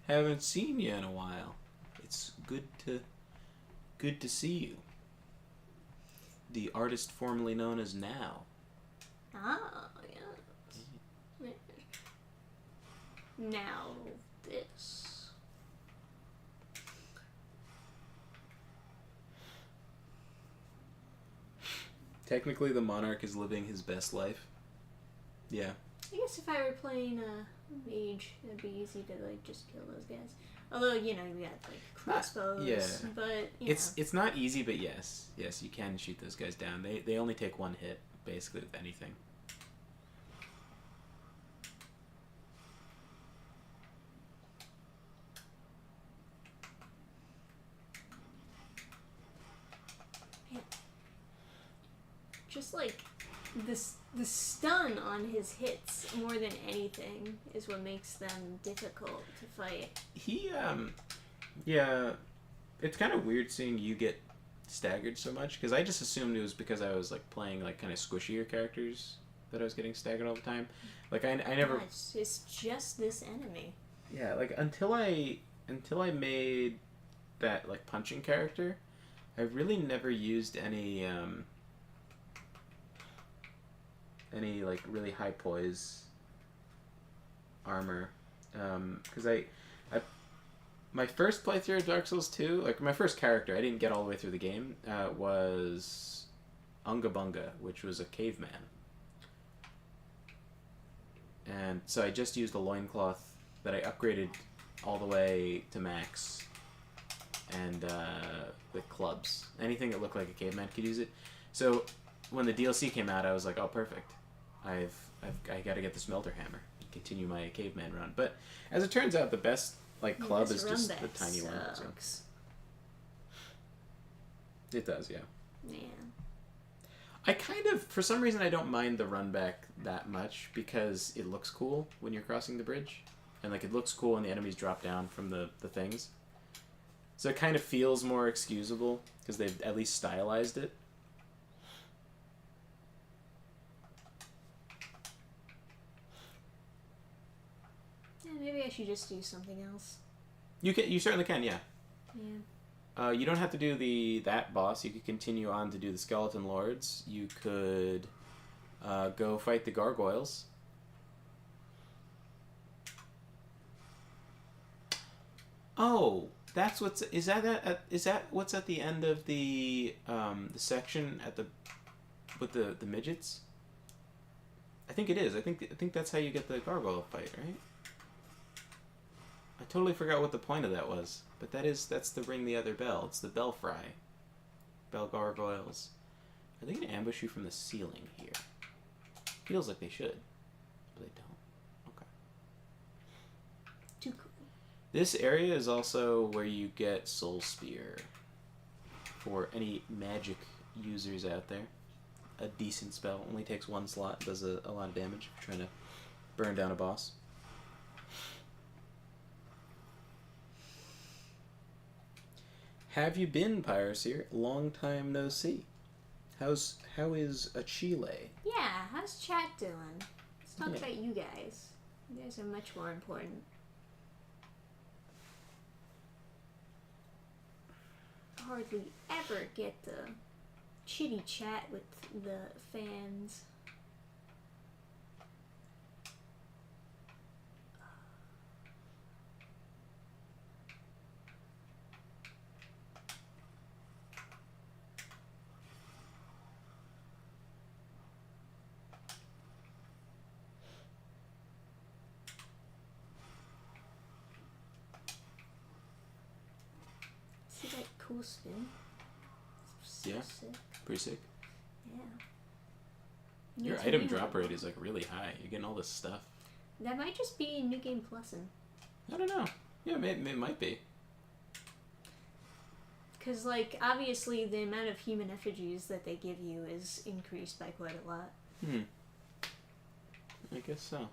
Haven't seen you in a while. It's good to see you. The artist formerly known as Now. Ah, yeah. Now this. Technically, the monarch is living his best life. Yeah. I guess if I were playing a mage, it'd be easy to like just kill those guys. Although you got like crossbows, yeah. but It's not easy, but yes, you can shoot those guys down. They only take one hit basically with anything. just like the stun on his hits more than anything is what makes them difficult to fight. Yeah, it's kind of weird seeing you get staggered so much because I just assumed it was because I was like playing like kind of squishier characters that I was getting staggered all the time. Like I never. Yeah, it's just this enemy. Yeah, like until I made that like punching character, I really never used any like really high poise armor, because my first playthrough of Dark Souls 2, like my first character, I didn't get all the way through the game, was Unga Bunga, which was a caveman. And so I just used a loincloth that I upgraded all the way to max, and with clubs. Anything that looked like a caveman could use it. So when the DLC came out, I was like, oh, perfect. I got to get the smelter hammer and continue my caveman run. But as it turns out, the best like club is just the tiny one. So. It does, yeah. Yeah. I kind of, for some reason, I don't mind the run back that much because it looks cool when you're crossing the bridge. And like it looks cool when the enemies drop down from the things. So it kind of feels more excusable because they've at least stylized it. Yeah, maybe I should just do something else. You certainly can, yeah. Yeah. You don't have to do that boss. You could continue on to do the Skeleton Lords. You could go fight the gargoyles. Oh, that's is that what's at the end of the section with the midgets? I think it is. I think that's how you get the gargoyle fight, right? I totally forgot what the point of that was, but that's the ring the other bell. It's the Belfry. Bell gargoyles. Are they gonna ambush you from the ceiling here? Feels like they should, but they don't. Okay. Too cool. This area is also where you get Soul Spear for any magic users out there. A decent spell. Only takes one slot. Does a lot of damage if you're trying to burn down a boss. Have you been, Pyroseer? Long time no see. How is Chile? Yeah, how's chat doing? Let's talk about you guys. You guys are much more important. Hardly ever get the chitty chat with the fans. See that cool spin? So Yeah. sick. Pretty sick. Yeah. Your item drop rate is like really high. You're getting all this stuff. That might just be New Game Plusin'. I don't know. Yeah, it might be. Because, like, obviously the amount of human effigies that they give you is increased by quite a lot. I guess so.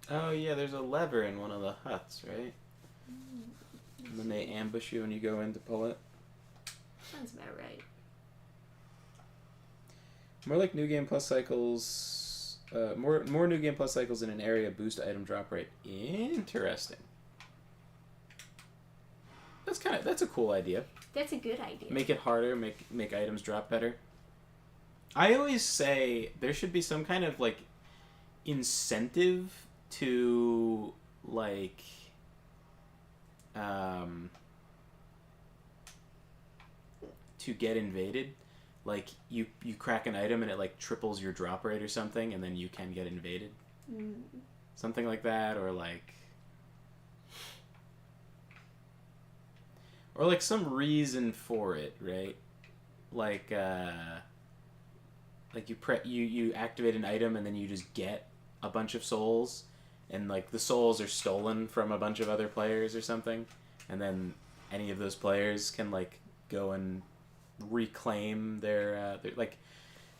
Oh yeah, there's a lever in one of the huts, right? And then they ambush you when you go in to pull it. Sounds about right. More like New Game Plus cycles. More New Game Plus cycles in an area boost item drop rate. Interesting. That's a cool idea. That's a good idea. Make it harder. Make items drop better. I always say there should be some kind of like incentive to like to get invaded. Like you crack an item and it like triples your drop rate or something, and then you can get invaded. Something like that, or like some reason for it, right? Like you activate an item and then you just get a bunch of souls, and like the souls are stolen from a bunch of other players or something, and then any of those players can like go and reclaim their like,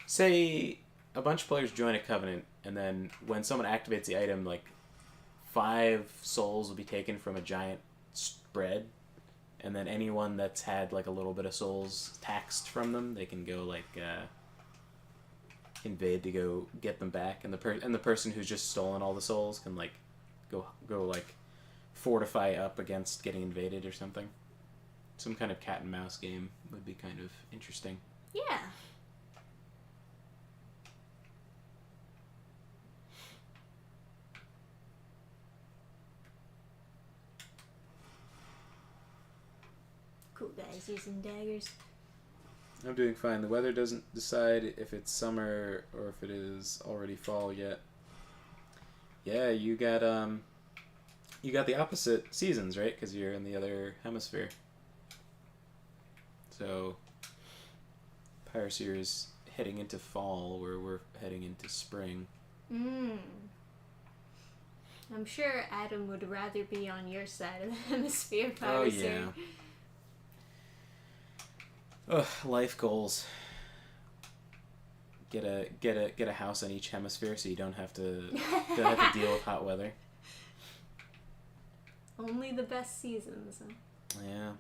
say a bunch of players join a covenant, and then when someone activates the item, like 5 souls will be taken from a giant spread, and then anyone that's had like a little bit of souls taxed from them, they can go like invade to go get them back, and the person who's just stolen all the souls can like go like fortify up against getting invaded or something. Some kind of cat and mouse game would be kind of interesting. Yeah. Cool guys using daggers. I'm doing fine. The weather doesn't decide if it's summer or if it is already fall yet. Yeah, you got the opposite seasons, right? Because you're in the other hemisphere. So Piracy is heading into fall, where we're heading into spring. I'm sure Adam would rather be on your side of the hemisphere, Piracy. Oh yeah. Ugh, life goals. Get a house on each hemisphere so you don't have to deal with hot weather. Only the best seasons. Yeah.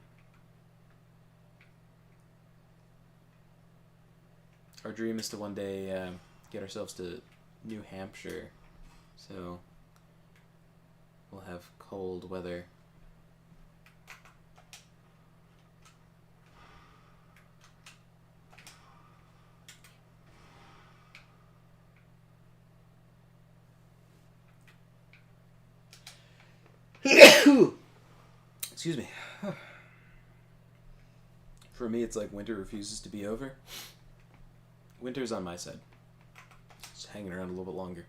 Our dream is to one day get ourselves to New Hampshire, so we'll have cold weather. Excuse me. For me, it's like winter refuses to be over. Winter's on my side. Just hanging around a little bit longer.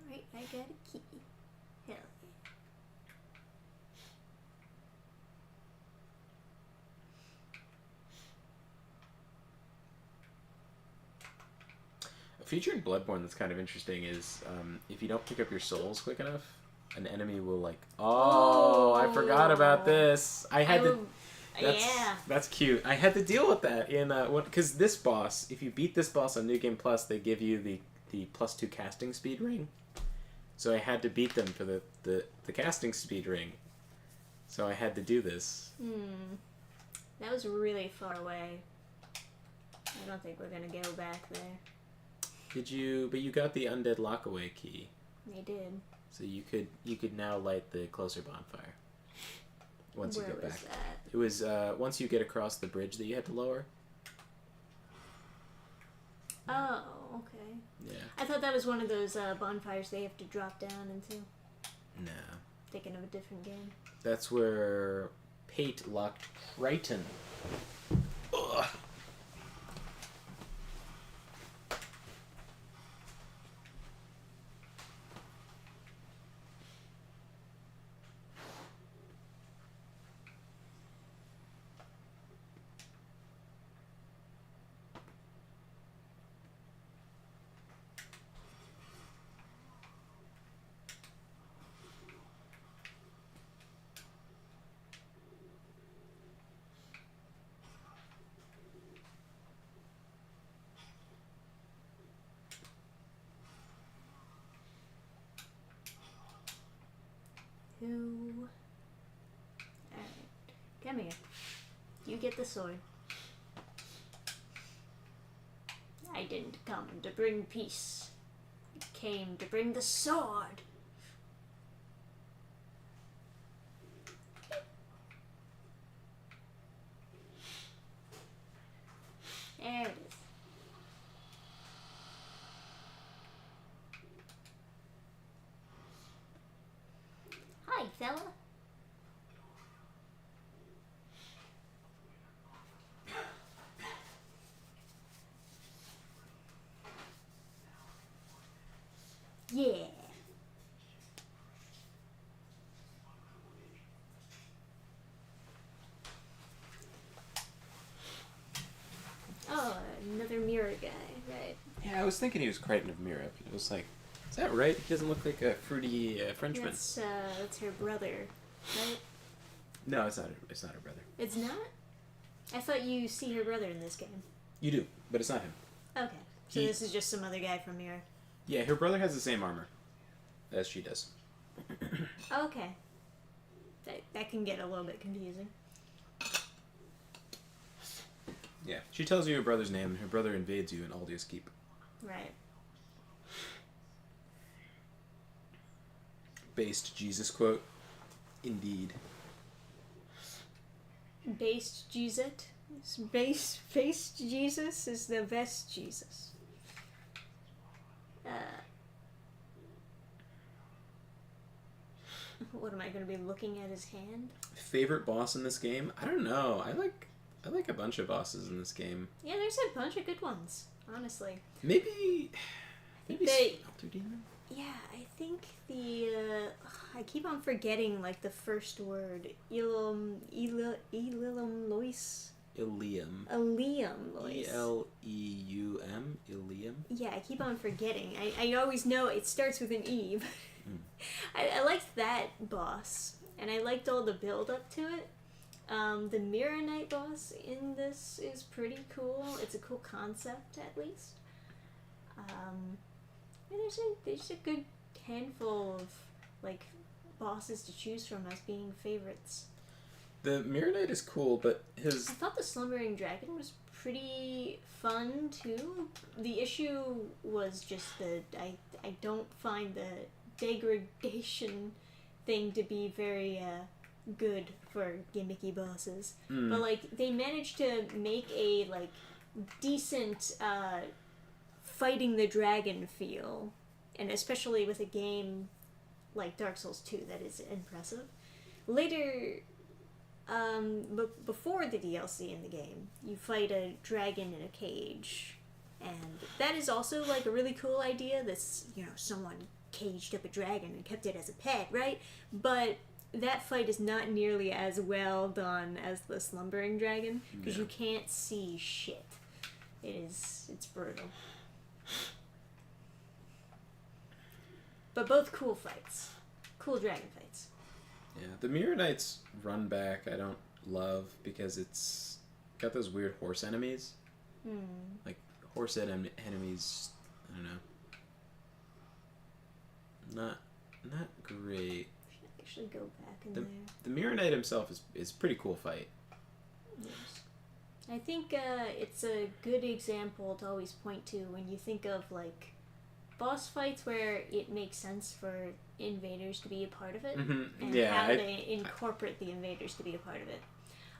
Alright, I got a key. Hell A feature in Bloodborne that's kind of interesting is if you don't pick up your souls quick enough, an enemy will like, I forgot about this. That's cute. I had to deal with that in because this boss, if you beat this boss on New Game Plus, they give you the +2 casting speed ring. So I had to beat them for the casting speed ring. So I had to do this. That was really far away. I don't think we're gonna go back there. But you got the undead lockaway key. I did. So you could now light the closer bonfire. Once Where you get was back. that? It was once you get across the bridge that you had to lower. Oh, okay. Yeah. I thought that was one of those bonfires they have to drop down into. No. Thinking of a different game. That's where Pate locked Crichton. Ugh. Who? Alright. Come here. You get the sword. I didn't come to bring peace. I came to bring the sword. There it is. Hi, fella. Yeah. Oh, another mirror guy, right? Yeah, I was thinking he was Crichton of Mira. It was like, is that right? He doesn't look like a fruity Frenchman. That's her brother, right? No, it's not. It's not her brother. It's not? I thought you see her brother in this game. You do, but it's not him. Okay. So this is just some other guy from Mirror. Yeah, her brother has the same armor as she does. Okay. That can get a little bit confusing. Yeah, she tells you her brother's name, and her brother invades you in Aldia's Keep. Right. Based Jesus quote. Indeed. Based Jesus? Based Jesus is the best Jesus. What am I going to be looking at his hand? Favorite boss in this game? I don't know. I like a bunch of bosses in this game. Yeah, there's a bunch of good ones, honestly. Maybe Smelter Demon? Yeah, I think I keep on forgetting, like, the first word. Ilum Lois? Ilium. Ilium Lois. E-L-E-U-M? Ilium? Yeah, I keep on forgetting. I always know it starts with an E. I liked that boss, and I liked all the build-up to it. The Mirror Knight boss in this is pretty cool. It's a cool concept, at least. And there's a good handful of, like, bosses to choose from as being favorites. The Mirror Knight is cool, but I thought the Slumbering Dragon was pretty fun, too. The issue was just that I don't find the degradation thing to be very good for gimmicky bosses. But, like, they managed to make a, like, decent fighting the dragon feel, and especially with a game like Dark Souls 2, that is impressive. Later, before the DLC in the game, you fight a dragon in a cage, and that is also, like, a really cool idea. That's, someone caged up a dragon and kept it as a pet, right? But that fight is not nearly as well done as the Slumbering Dragon, because you can't see shit. It's brutal. But both cool fights. Cool dragon fights. yeah, the Mirror Knight's run back I don't love because it's got those weird horse enemies. Like, horse enemies, I don't know. Not great. Should actually go back in there. The Mirror Knight himself is a pretty cool fight. Yes. I think it's a good example to always point to when you think of, like, boss fights where it makes sense for invaders to be a part of it, and how they incorporate the invaders to be a part of it.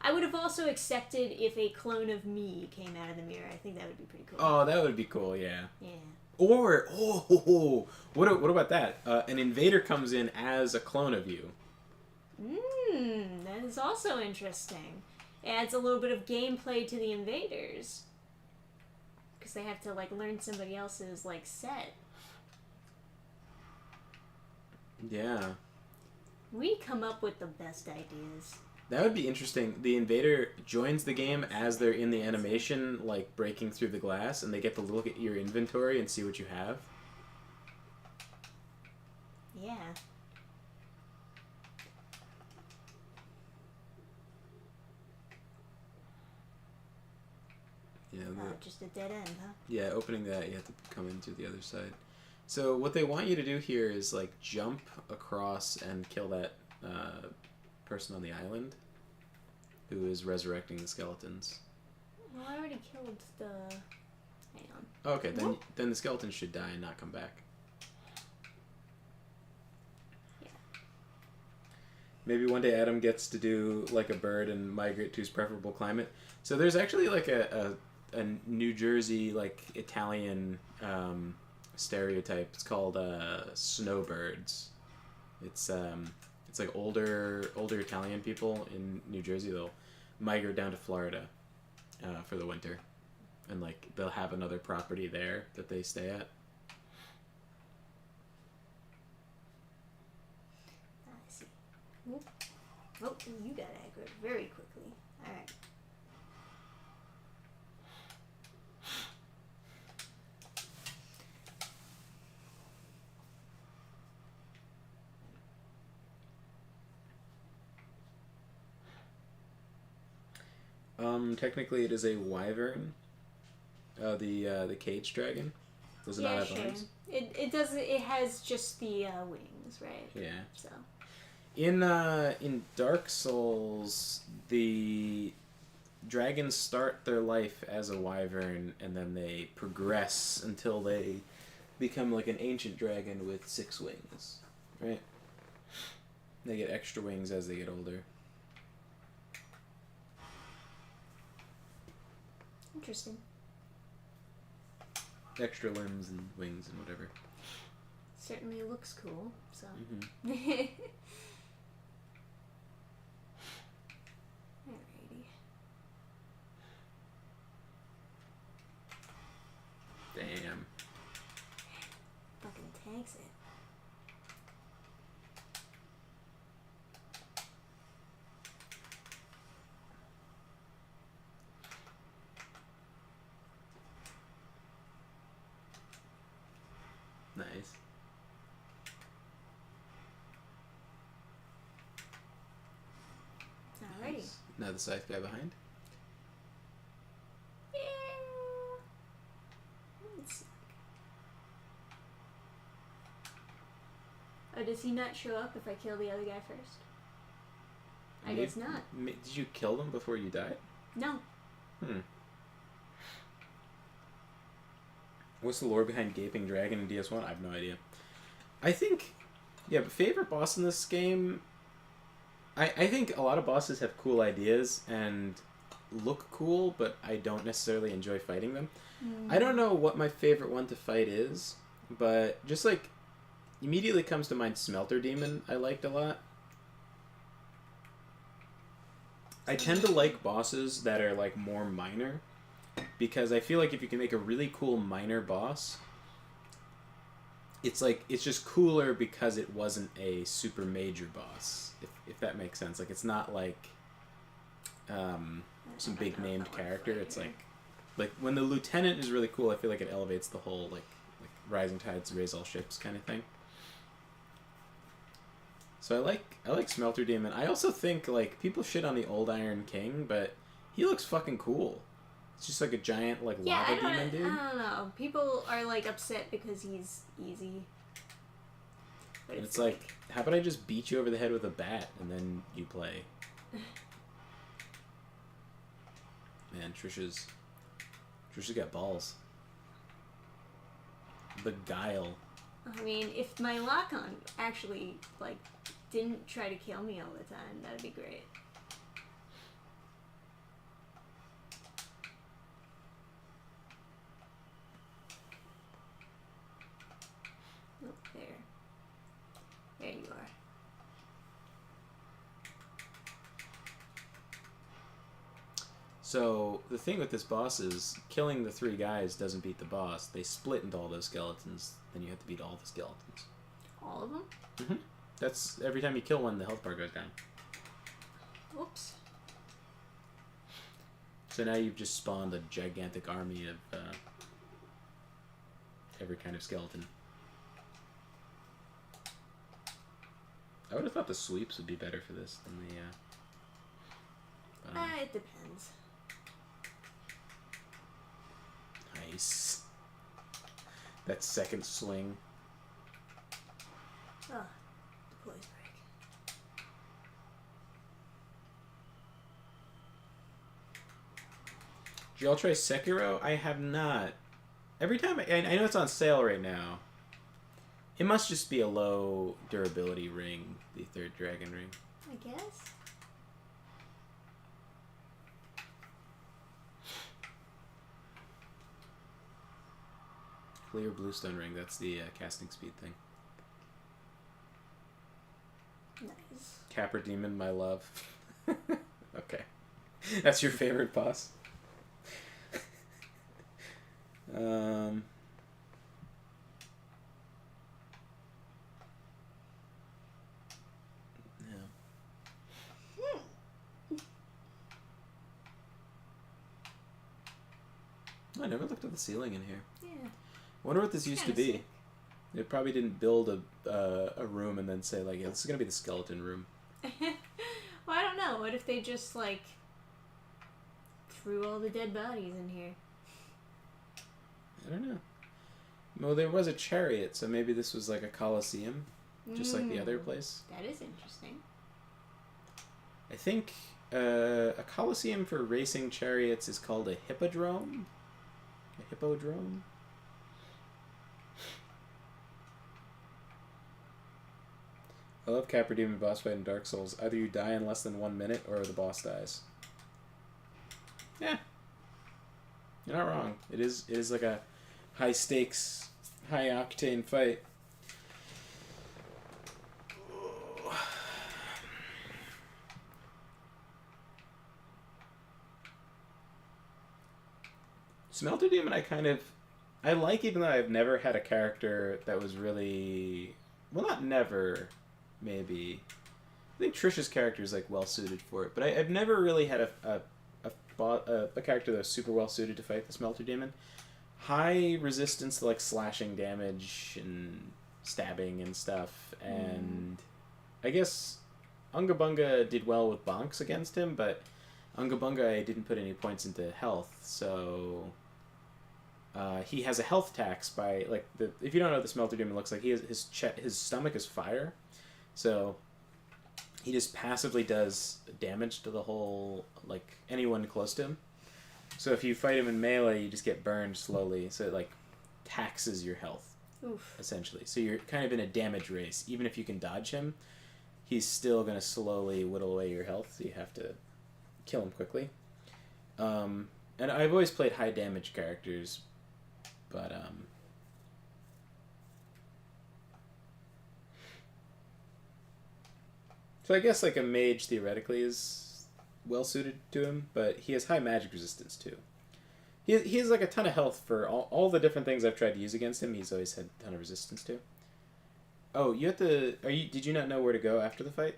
I would have also accepted if a clone of me came out of the mirror. I think that would be pretty cool. Oh, that would be cool, yeah. Yeah. Or, what about that? An invader comes in as a clone of you. That is also interesting. Adds a little bit of gameplay to the invaders. Because they have to, like, learn somebody else's, like, set. Yeah. We come up with the best ideas. That would be interesting. The invader joins the game as they're in the animation, like, breaking through the glass, and they get to look at your inventory and see what you have. Yeah. Yeah, Just a dead end, huh? yeah, opening that, you have to come in through the other side. So what they want you to do here is, like, jump across and kill that person on the island who is resurrecting the skeletons. Well, I already killed the... Hang on. Okay, then the skeletons should die and not come back. Yeah. Maybe one day Adam gets to do like a bird and migrate to his preferable climate. So there's actually like a New Jersey, like Italian stereotype. It's called snowbirds. It's like older Italian people in New Jersey. They'll migrate down to Florida for the winter, and like they'll have another property there that they stay at. I see. Oop. Oh, you got aggro very quickly. All right. Technically, it is a wyvern. The cage dragon. Does it not have arms? It doesn't. It has just the wings, right? Yeah. So. In Dark Souls, the dragons start their life as a wyvern, and then they progress until they become like an ancient dragon with 6 wings, right? They get extra wings as they get older. Interesting. Extra limbs and wings and whatever. Certainly looks cool, so. Mm-hmm. Alrighty. Damn. Fucking tanks it. Nice. Alrighty. Nice. Now the scythe guy behind. Yeah. Let's... Oh, does he not show up if I kill the other guy first? I guess not. Did you kill them before you died? No. What's the lore behind Gaping Dragon in DS1? I have no idea. I think, yeah, but favorite boss in this game, I think a lot of bosses have cool ideas and look cool, but I don't necessarily enjoy fighting them. I don't know what my favorite one to fight is, but just like, immediately comes to mind Smelter Demon I liked a lot. I tend to like bosses that are like more minor, because I feel like if you can make a really cool minor boss, it's like, it's just cooler because it wasn't a super major boss, if that makes sense. Like, it's not like some big named character. It's like when the lieutenant is really cool, I feel like it elevates the whole like rising tides raise all ships kind of thing. So I like Smelter Demon. I also think like people shit on the old Iron King, but he looks fucking cool. It's just like a giant like lava demon dude. I don't know. People are like upset because he's easy. But It's like, how about I just beat you over the head with a bat and then you play? Man, Trisha's got balls. The guile. I mean, if my lock-on actually like didn't try to kill me all the time, that'd be great. Oh, there you are. So the thing with this boss is killing the 3 guys doesn't beat the boss. They split into all those skeletons. Then you have to beat all the skeletons. All of them? Mm-hmm. That's every time you kill one, the health bar goes down. Oops. So now you've just spawned a gigantic army of every kind of skeleton. I would have thought the sweeps would be better for this than the... It depends. Nice. That second swing. Oh, deploys break. Did y'all try Sekiro? I have not. Every time I know it's on sale right now. It must just be a low durability ring, the third dragon ring. I guess. Clear bluestone ring. That's the casting speed thing. Nice. Capra Demon, my love. Okay. That's your favorite boss? Yeah. I never looked at the ceiling in here. Yeah. I wonder what this used to be. Sick. They probably didn't build a room and then say, like, yeah, this is going to be the skeleton room. Well, I don't know. What if they just, like, threw all the dead bodies in here? I don't know. Well, there was a chariot, so maybe this was like a coliseum, just like the other place. That is interesting. I think a coliseum for racing chariots is called a hippodrome. A hippodrome? I love Capra Demon boss fight in Dark Souls. Either you die in less than 1 minute, or the boss dies. Yeah. You're not wrong. It is like a high stakes, high octane fight. Smelter Demon I like, even though I've never had a character that was really, well, not never, maybe. I think Trish's character is like well suited for it, but I've never really had a character that was super well suited to fight the Smelter Demon. High resistance to like slashing damage and stabbing and stuff, and I guess Unga Bunga did well with bonks against him, but Unga Bunga I didn't put any points into health, so he has a health tax by like if you don't know what the Smelter Demon looks like, he has his stomach is fire, so he just passively does damage to the whole, like, anyone close to him. So if you fight him in melee, you just get burned slowly, so it like taxes your health. Oof. Essentially. So you're kind of in a damage race. Even if you can dodge him, he's still going to slowly whittle away your health, so you have to kill him quickly. And I've always played high damage characters, but so I guess like a mage theoretically is well suited to him, but he has high magic resistance too. He has like a ton of health for all the different things I've tried to use against him. He's always had a ton of resistance to. Oh, you have to. Did you not know where to go after the fight?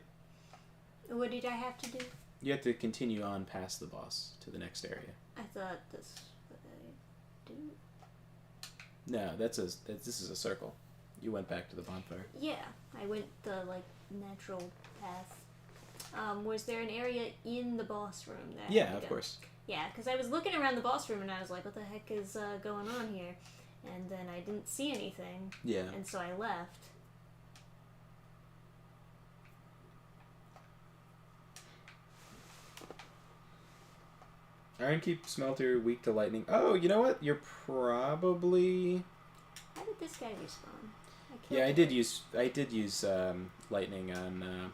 What did I have to do? You have to continue on past the boss to the next area. I thought that's what I do. No, this is a circle. You went back to the bonfire. Yeah, I went the like natural path. Was there an area in the boss room that? Yeah, of course. Yeah, because I was looking around the boss room and I was like, "What the heck is going on here?" And then I didn't see anything. Yeah. And so I left. Ironkeep Smelter weak to lightning. Oh, you know what? You're probably. How did this guy respawn? Yeah, I did use lightning on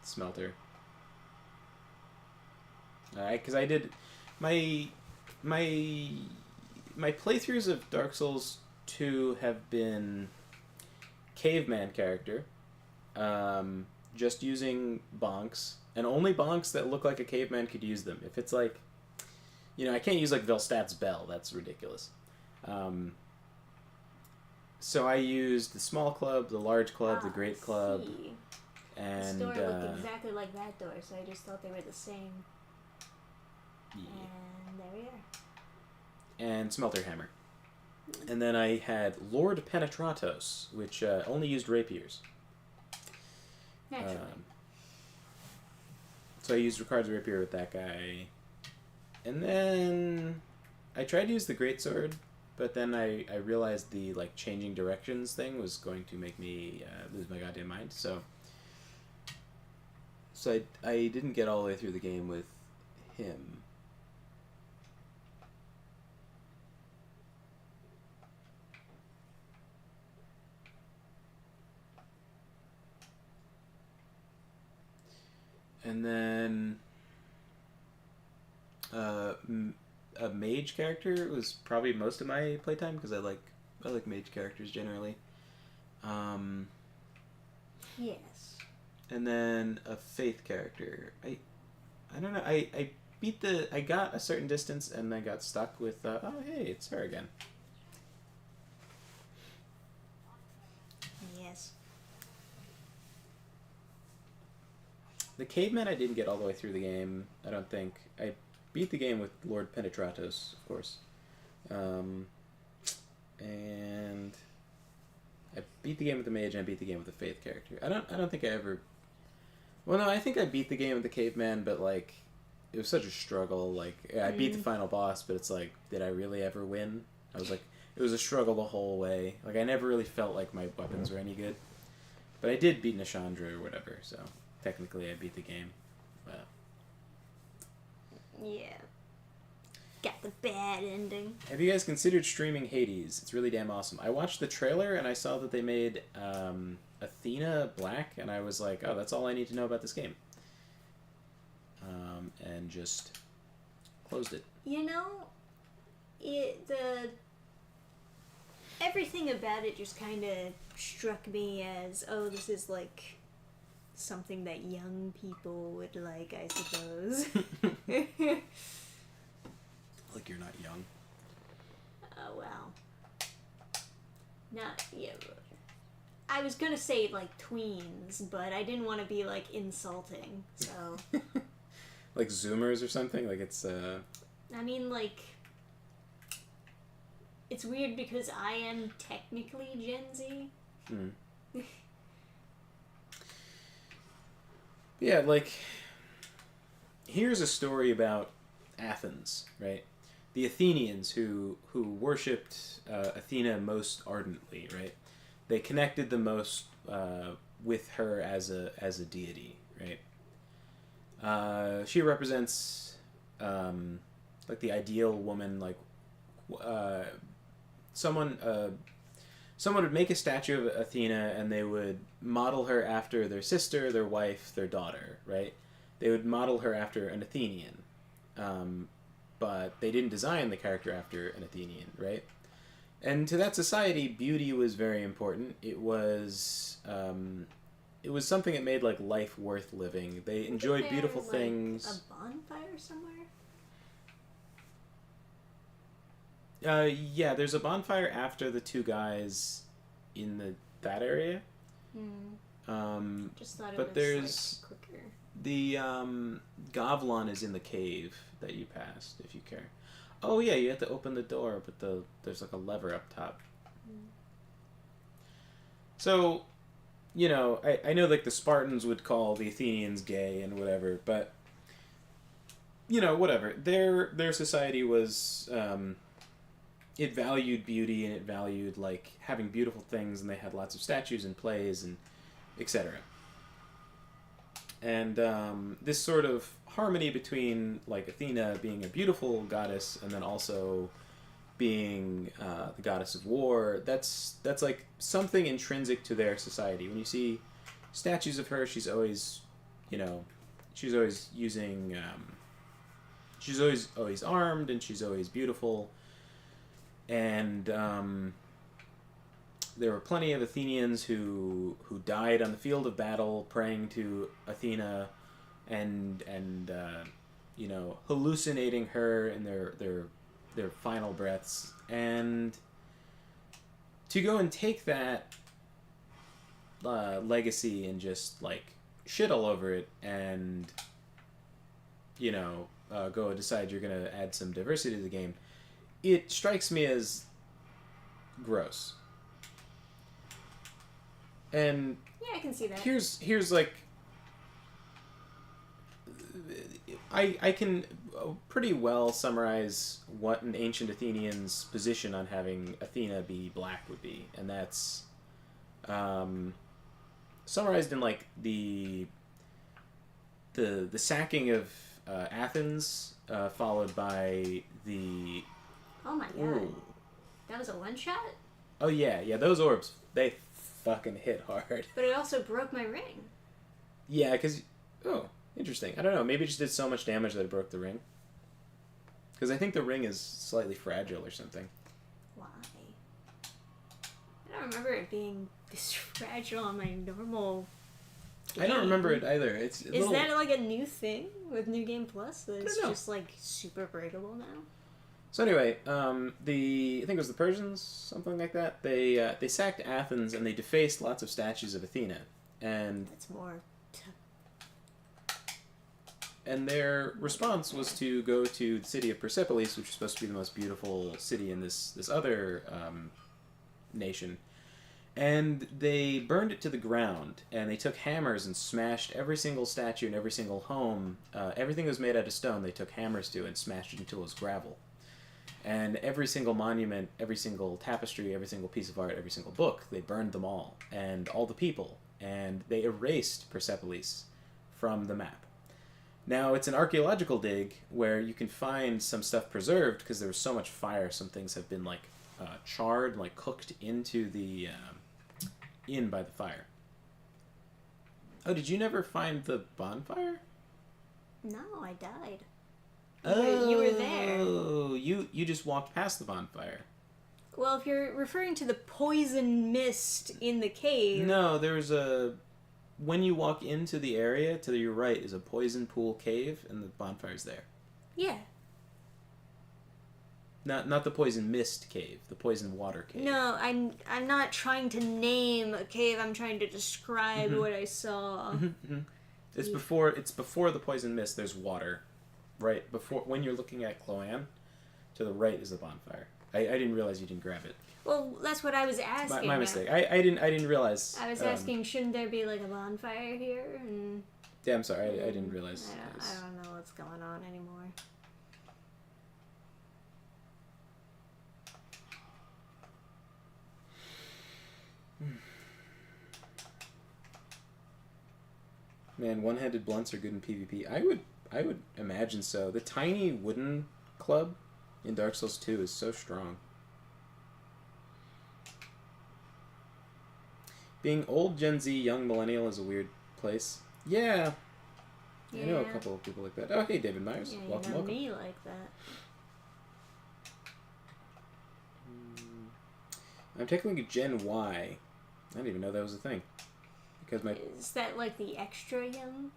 Smelter. Because I did my playthroughs of Dark Souls 2 have been caveman character, just using bonks, and only bonks that look like a caveman could use them. If it's like, I can't use like Velstat's bell. That's ridiculous. So I used the small club, the large club, the great club, and the door looked exactly like that door, so I just thought they were the same. Yeah. And there we are. And Smelter Hammer. And then I had Lord Penetratos, which only used rapiers. Naturally. So I used Ricard's rapier with that guy. And then I tried to use the greatsword, but then I realized the like changing directions thing was going to make me lose my goddamn mind. So I didn't get all the way through the game with him. And then a mage character was probably most of my playtime because I like mage characters generally. Yes. And then a faith character. I don't know. I got a certain distance and I got stuck with. Oh hey, it's her again. Yes. The caveman I didn't get all the way through the game. I don't think I beat the game with Lord Penetratos, of course, and I beat the game with the mage and I beat the game with the faith character. I don't think I ever. Well, no, I think I beat the game with the caveman, but like, it was such a struggle. Like, I beat the final boss, but it's like, did I really ever win? I was like, it was a struggle the whole way. Like, I never really felt like my weapons were any good. But I did beat Nishandra or whatever, so technically I beat the game. But... yeah. Got the bad ending. Have you guys considered streaming Hades? It's really damn awesome. I watched the trailer and I saw that they made Athena black, and I was like, oh, that's all I need to know about this game. And just closed it. You know, everything about it just kind of struck me as, oh, this is like something that young people would like, I suppose. Like you're not young. Oh, well. Not, yeah. I was gonna say, like, tweens, but I didn't want to be, like, insulting, so. Like Zoomers or something? Like it's, I mean, like, it's weird because I am technically Gen Z. Yeah, like, here's a story about Athens, right? The Athenians who worshipped Athena most ardently, right? They connected the most with her as a deity, right? She represents like the ideal woman, like someone would make a statue of Athena and they would model her after their sister, their wife, their daughter, right? They would model her after an Athenian. But they didn't design the character after an Athenian, right? And to that society, beauty was very important. It was something that made like life worth living. They enjoyed beautiful things. A bonfire somewhere? Yeah, there's a bonfire after the two guys in that area. Just thought it but was there's like, quicker. The Gavlon is in the cave that you passed, if you care. Oh yeah, you have to open the door, but there's like a lever up top. So, you know, I know like the Spartans would call the Athenians gay and whatever, but you know, whatever. Their society was it valued beauty and it valued like having beautiful things, and they had lots of statues and plays and etc. And this sort of harmony between like Athena being a beautiful goddess and then also being the goddess of war, that's like something intrinsic to their society. When you see statues of her, she's always, you know, she's always using, she's always armed and she's always beautiful. And there were plenty of Athenians who died on the field of battle praying to Athena and you know, hallucinating her in their final breaths. And to go and take that legacy and just like shit all over it and, you know, go and decide you're going to add some diversity to the game, it strikes me as gross. And yeah, I can see that. Here's like, I can pretty well summarize what an ancient Athenian's position on having Athena be black would be, and that's summarized in like the sacking of Athens, followed by the. Oh my god, ooh. That was a one shot. Oh yeah, those orbs, they fucking hit hard. But it also broke my ring. Yeah, because Interesting. I don't know. Maybe it just did so much damage that it broke the ring. Because I think the ring is slightly fragile or something. Why? I don't remember it being this fragile on my normal game. I don't remember it either. Is that like a new thing with New Game Plus? That it's just like super breakable now? So anyway, I think it was the Persians, something like that. They sacked Athens and they defaced lots of statues of Athena. And that's more... And their response was to go to the city of Persepolis, which was supposed to be the most beautiful city in this other nation. And they burned it to the ground, and they took hammers and smashed every single statue and every single home. Everything that was made out of stone, they took hammers to and smashed it until it was gravel. And every single monument, every single tapestry, every single piece of art, every single book, they burned them all, and all the people. And they erased Persepolis from the map. Now, it's an archaeological dig where you can find some stuff preserved because there was so much fire. Some things have been, like, charred, like, cooked into the, in by the fire. Oh, did you never find the bonfire? No, I died. Oh, you were there. Oh, you just walked past the bonfire. Well, if you're referring to the poison mist in the cave... No, there's a... When you walk into the area, to your right is a poison pool cave, and the bonfire's there. Yeah. Not the poison mist cave, the poison water cave. No, I'm not trying to name a cave. I'm trying to describe what I saw. It's before the poison mist. There's water, right before when you're looking at Cloan. To the right is the bonfire. I didn't realize you didn't grab it. Well, that's what I was asking. My mistake. I didn't realize. I was asking, shouldn't there be like a bonfire here? And yeah, I'm sorry. I didn't realize. I don't know what's going on anymore. Man, one-handed blunts are good in PvP. I would imagine so. The tiny wooden club in Dark Souls 2 is so strong. Being old Gen Z, young millennial is a weird place. Yeah. I know a couple of people like that. Oh, hey, David Myers. Yeah, welcome, you know welcome. me like that. I'm technically Gen Y. I didn't even know that was a thing. Because my... Is that like the extra young?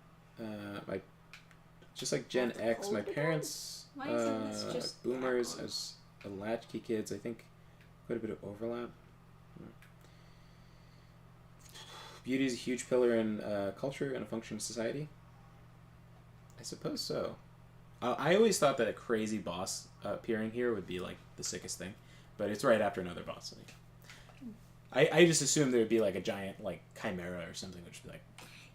Just like Gen X, my parents... Why isn't this just boomers as latchkey kids, I think quite a bit of overlap. Beauty is a huge pillar in culture and a functioning society. I suppose so. I always thought that a crazy boss appearing here would be like the sickest thing, but it's right after another boss. I just assumed there would be like a giant like chimera or something, which would be like.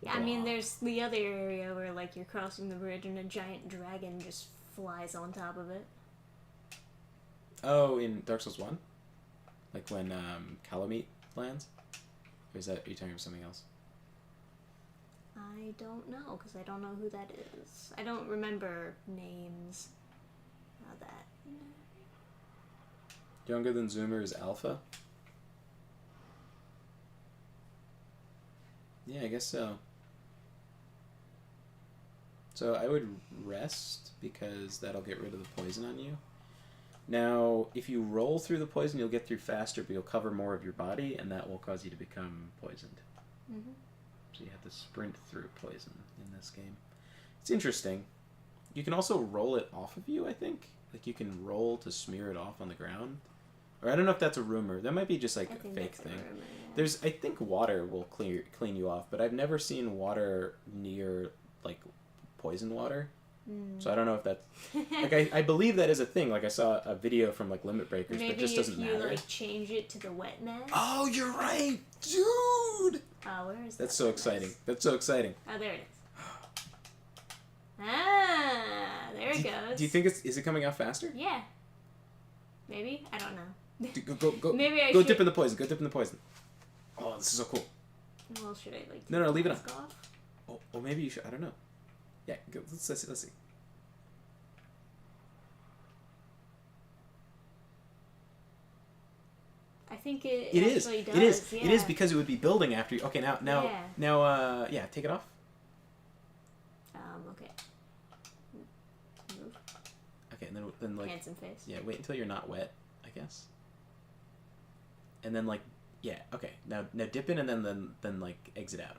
Yeah, I mean, there's the other area where like you're crossing the bridge and a giant dragon just flies on top of it. Oh, in Dark Souls 1? Like when Calamite lands? Or are you talking about something else? I don't know, because I don't know who that is. I don't remember names. How that... Younger than Zoomer is Alpha? Yeah, I guess so. So I would rest, because that'll get rid of the poison on you. Now, if you roll through the poison, you'll get through faster, but you'll cover more of your body, and that will cause you to become poisoned. Mm-hmm. So you have to sprint through poison in this game. It's interesting. You can also roll it off of you, I think. Like, you can roll to smear it off on the ground. Or I don't know if that's a rumor. That might be just, like, a fake thing. Rumor, yeah. I think water will clean you off, but I've never seen water near, like, poison water. So I don't know if that's... Like, I believe that is a thing. Like, I saw a video from, like, Limit Breakers, but it just doesn't matter. Maybe if you, like, change it to the wet mess. Oh, you're right! Dude! Oh, where is that? That's so exciting. Mess? That's so exciting. Oh, there it is. Ah, there it goes. Do you think is it coming out faster? Yeah. Maybe? I don't know. Go. Maybe I go should... dip in the poison. Go dip in the poison. Oh, this is so cool. Well, should I, like... No, leave it on. Off? Oh, or maybe you should. I don't know. Yeah, go, let's see. I think it is. actually does. It is. Yeah. It is because it would be building after you. Okay, now, yeah, take it off. and then like handsome face. Yeah, wait until you're not wet, I guess. And then like yeah, okay. Now dip in and then like exit out.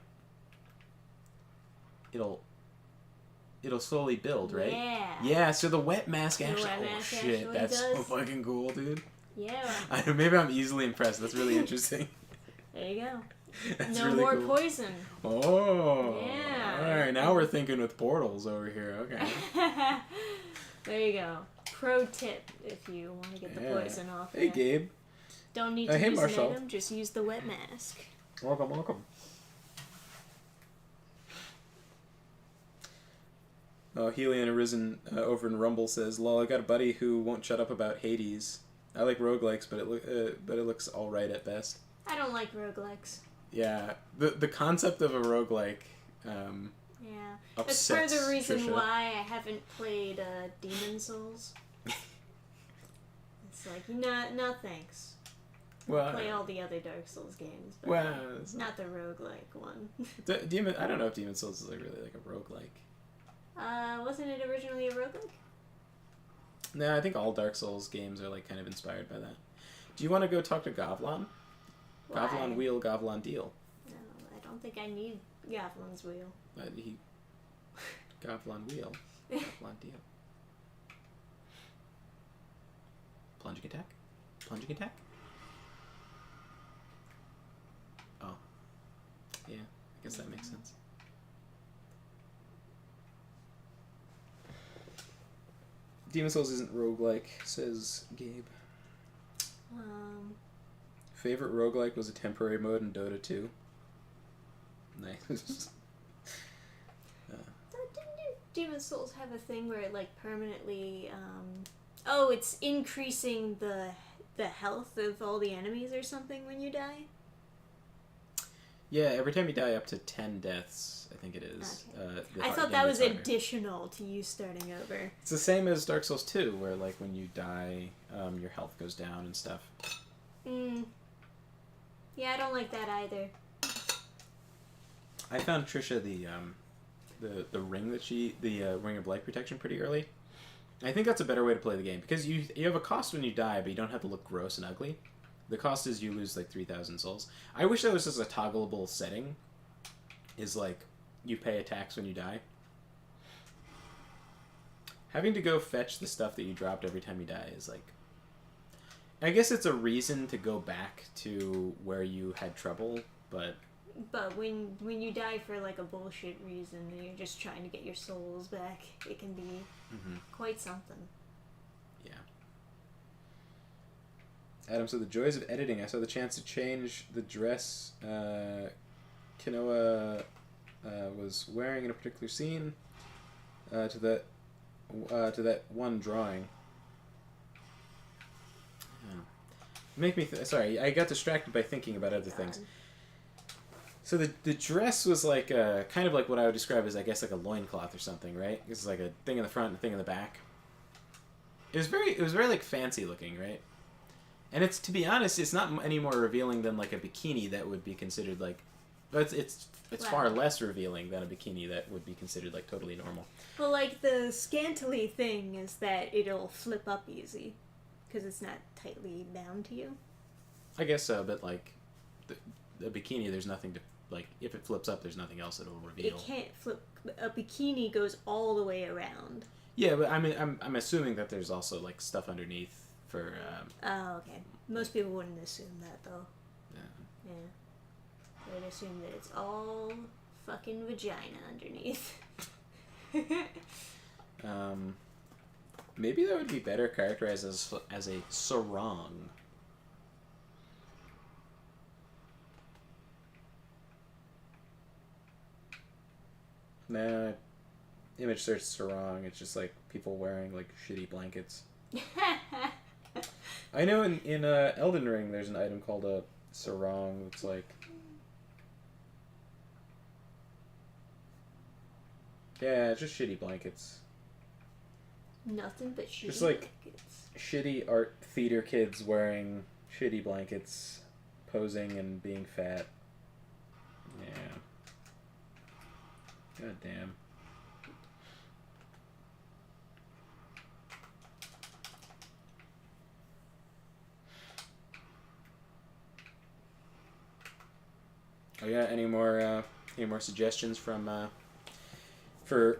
It'll slowly build, right? Yeah. Yeah, so the wet mask actually. wet Oh mask shit, actually that's so does. fucking cool, dude. Yeah. Maybe I'm easily impressed. That's really interesting. There you go. That's No really more cool. poison. Oh. Yeah. All right, now we're thinking with portals over here. Okay. There you go. Pro tip if you want to get the poison off. Hey, there. Gabe. Don't need to hey, use Marshall. an item, just use the wet mask. Welcome. Oh, Helion Arisen over in Rumble says, "Lol, I got a buddy who won't shut up about Hades. I like roguelikes, but it looks all right at best." I don't like roguelikes. Yeah, the concept of a roguelike Yeah, upsets that's part of the reason Trisha. why I haven't played Demon Souls. It's like, no thanks. Well, Play all the other Dark Souls games, but well, not the roguelike one. I don't know if Demon Souls is like really like a roguelike. Wasn't it originally a roguelike? No, I think all Dark Souls games are like kind of inspired by that. Do you want to go talk to Gavlan? Why? Gavlan wheel, Gavlan deal. No, I don't think I need Gavlin's wheel. Gavlan wheel, Gavlan deal. Plunging attack. Oh, yeah. I guess that makes sense. Demon Souls isn't roguelike, says Gabe. Favorite roguelike was a temporary mode in Dota 2. Nice. Didn't Demon Souls have a thing where it like permanently it's increasing the health of all the enemies or something when you die? Yeah, every time you die up to 10 deaths, I think it is. Okay. The I thought game that was gets harder. additional to you starting over. It's the same as Dark Souls 2, where like when you die, your health goes down and stuff. Yeah, I don't like that either. I found Trisha the ring that the ring of light protection pretty early. I think that's a better way to play the game because you have a cost when you die, but you don't have to look gross and ugly. The cost is you lose like 3,000 souls. I wish that was just a toggleable setting. Is like you pay a tax when you die. Having to go fetch the stuff that you dropped every time you die is like. I guess it's a reason to go back to where you had trouble, but. But when you die for like a bullshit reason and you're just trying to get your souls back, it can be quite something. Yeah. Adam said, the joys of editing. I saw the chance to change the dress Kinoa was wearing in a particular scene to that one drawing. Make me sorry, I got distracted by thinking about other things. So the dress was like kind of like what I would describe as, I guess, like a loincloth or something, right? It's like a thing in the front and a thing in the back. It was very like fancy looking, right? And it's, to be honest, it's not any more revealing than like a bikini that would be considered like, but it's far less revealing than a bikini that would be considered like totally normal. Well, like the scantily thing is that it'll flip up easy because it's not tightly bound to you. I guess so, but like the bikini, there's nothing to like. If it flips up, there's nothing else it'll reveal. It can't flip. A bikini goes all the way around. Yeah, but I'm assuming that there's also like stuff underneath for. Oh, okay. Most people wouldn't assume that though. Yeah. They'd assume that it's all fucking vagina underneath. Maybe that would be better characterized as a sarong. Nah, image search sarong. It's just like people wearing like shitty blankets. I know in Elden Ring there's an item called a sarong. It's like, yeah, it's just shitty blankets. Nothing but shitty Just like blankets. Shitty art theater kids wearing shitty blankets, posing and being fat. Yeah. God damn. Oh yeah, any more suggestions from for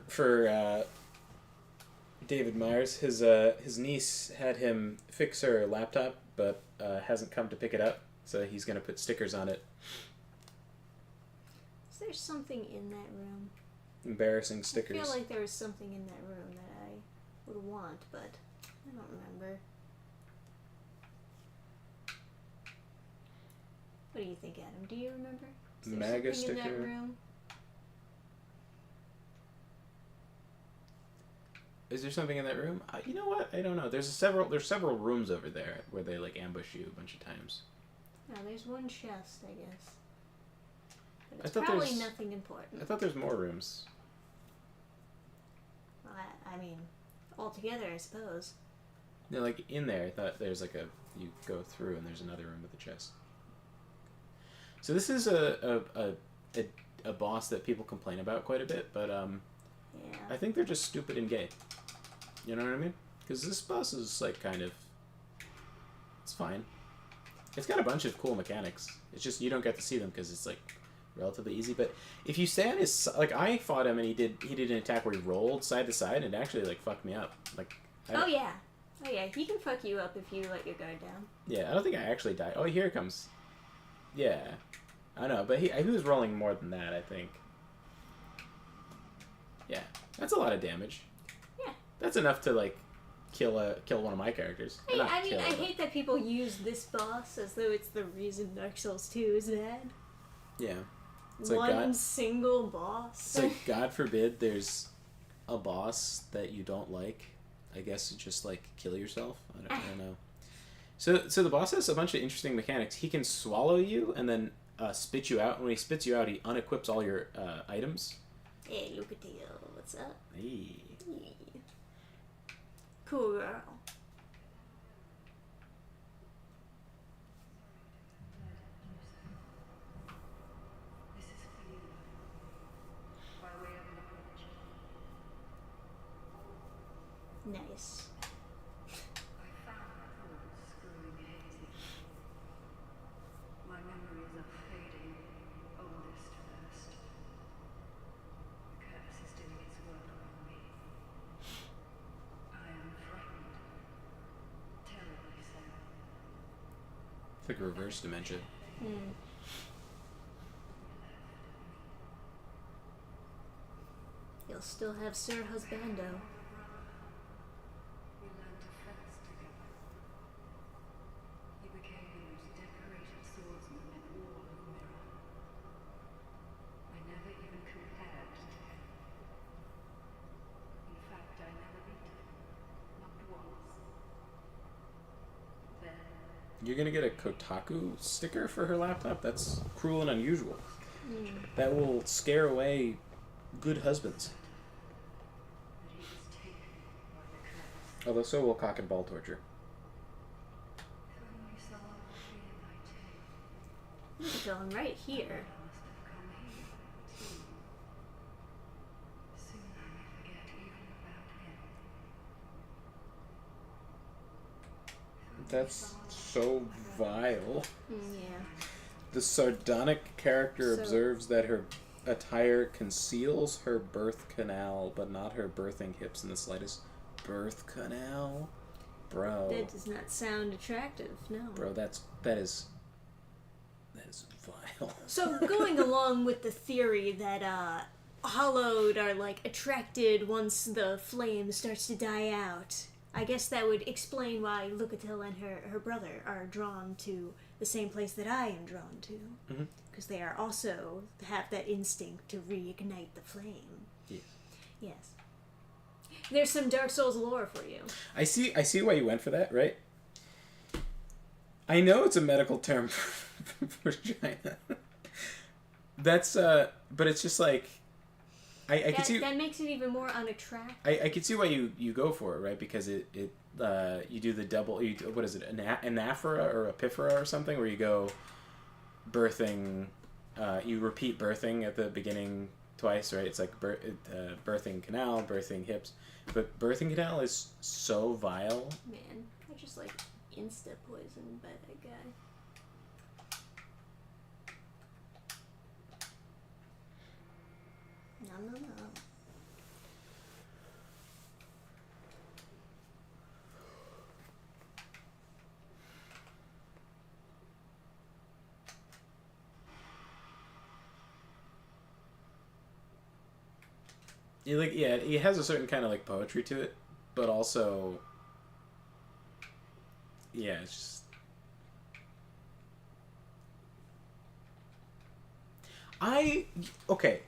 David Myers? His niece had him fix her laptop, but hasn't come to pick it up, so he's gonna put stickers on it. Is there something in that room? Embarrassing stickers. I feel like there was something in that room that I would want, but I don't remember. What do you think, Adam? Do you remember? Is there MAGA something in that sticker. room? Is there something in that room? You know what? I don't know. There's several rooms over there where they like ambush you a bunch of times. No, there's one chest, I guess. But I it's thought probably there's- nothing important. I thought there's more rooms. Well, I mean, altogether, I suppose. No, like in there, I thought there's like you go through and there's another room with a chest. So this is a boss that people complain about quite a bit, but Yeah. I think they're just stupid and gay. You know what I mean? Because this boss is like kind of, it's fine. It's got a bunch of cool mechanics. It's just you don't get to see them because it's like relatively easy. But if you stay on his, like I fought him and he did an attack where he rolled side to side and it actually like fucked me up. Like Oh yeah, he can fuck you up if you let your guard down. yeah, I don't think I actually died. Oh, here it comes. Yeah, I know, but he was rolling more than that, I think. Yeah, that's a lot of damage. Yeah. That's enough to like kill one of my characters. I hate that people use this boss as though it's the reason Dark Souls 2 is bad. Yeah. It's One single boss. It's like, God forbid there's a boss that you don't like. I guess just like kill yourself. I don't know. So the boss has a bunch of interesting mechanics. He can swallow you and then spit you out. And when he spits you out, he unequips all your items. Hey, look at you. What's up? Hey. Hey. Cool girl. Nice. I found my thoughts growing hazy. My memories are fading, oldest first. The curse is doing its work on me. I am frightened. Terribly so. It's like reverse dementia. You'll still have Sir Husbando. We learned to fence together. He became the most decorated swordsman in all of Mirror. I never even compared to him. In fact, I never beat him. Not once. Then, You're gonna get a Kotaku sticker for her laptop? That's cruel and unusual. That will scare away good husbands. but he was taken by the curse. Although so will cock and ball torture. If only someone would be in my team. Look at going right here. I must have come here, too. Soon I may forget even about him. That's so vile. Yeah. The sardonic character So- observes that her attire conceals her birth canal, but not her birthing hips in the slightest. Birth canal? Bro. That does not sound attractive, no. Bro, that is vile. So going along with the theory that hollowed are like attracted once the flame starts to die out, I guess that would explain why Lucatil and her brother are drawn to the same place that I am drawn to. Mhm. Because they are also have that instinct to reignite the flame. Yes. Yes. There's some Dark Souls lore for you. I see why you went for that, right? I know it's a medical term for vagina. That's but it's just like I can see That makes it even more unattractive. I can see why you go for it, right? Because it you do the double, what is it, anaphora or epiphora or something, where you go birthing, you repeat birthing at the beginning twice, right? It's like birthing canal, birthing hips, but birthing canal is so vile. Man, I just like insta poisoned by that guy. No. It has a certain kind of like poetry to it, but also, yeah, it's just. Okay.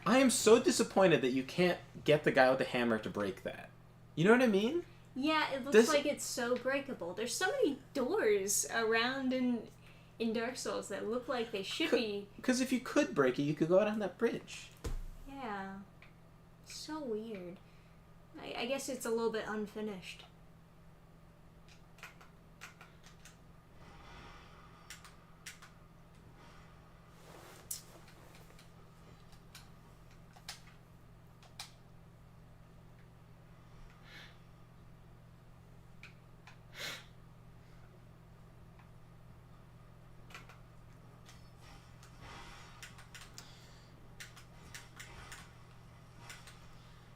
I am so disappointed that you can't get the guy with the hammer to break that. You know what I mean? Yeah, it looks like it's so breakable. There's so many doors around in Dark Souls that look like they should be. Because if you could break it, you could go out on that bridge. Yeah. So weird. I guess it's a little bit unfinished.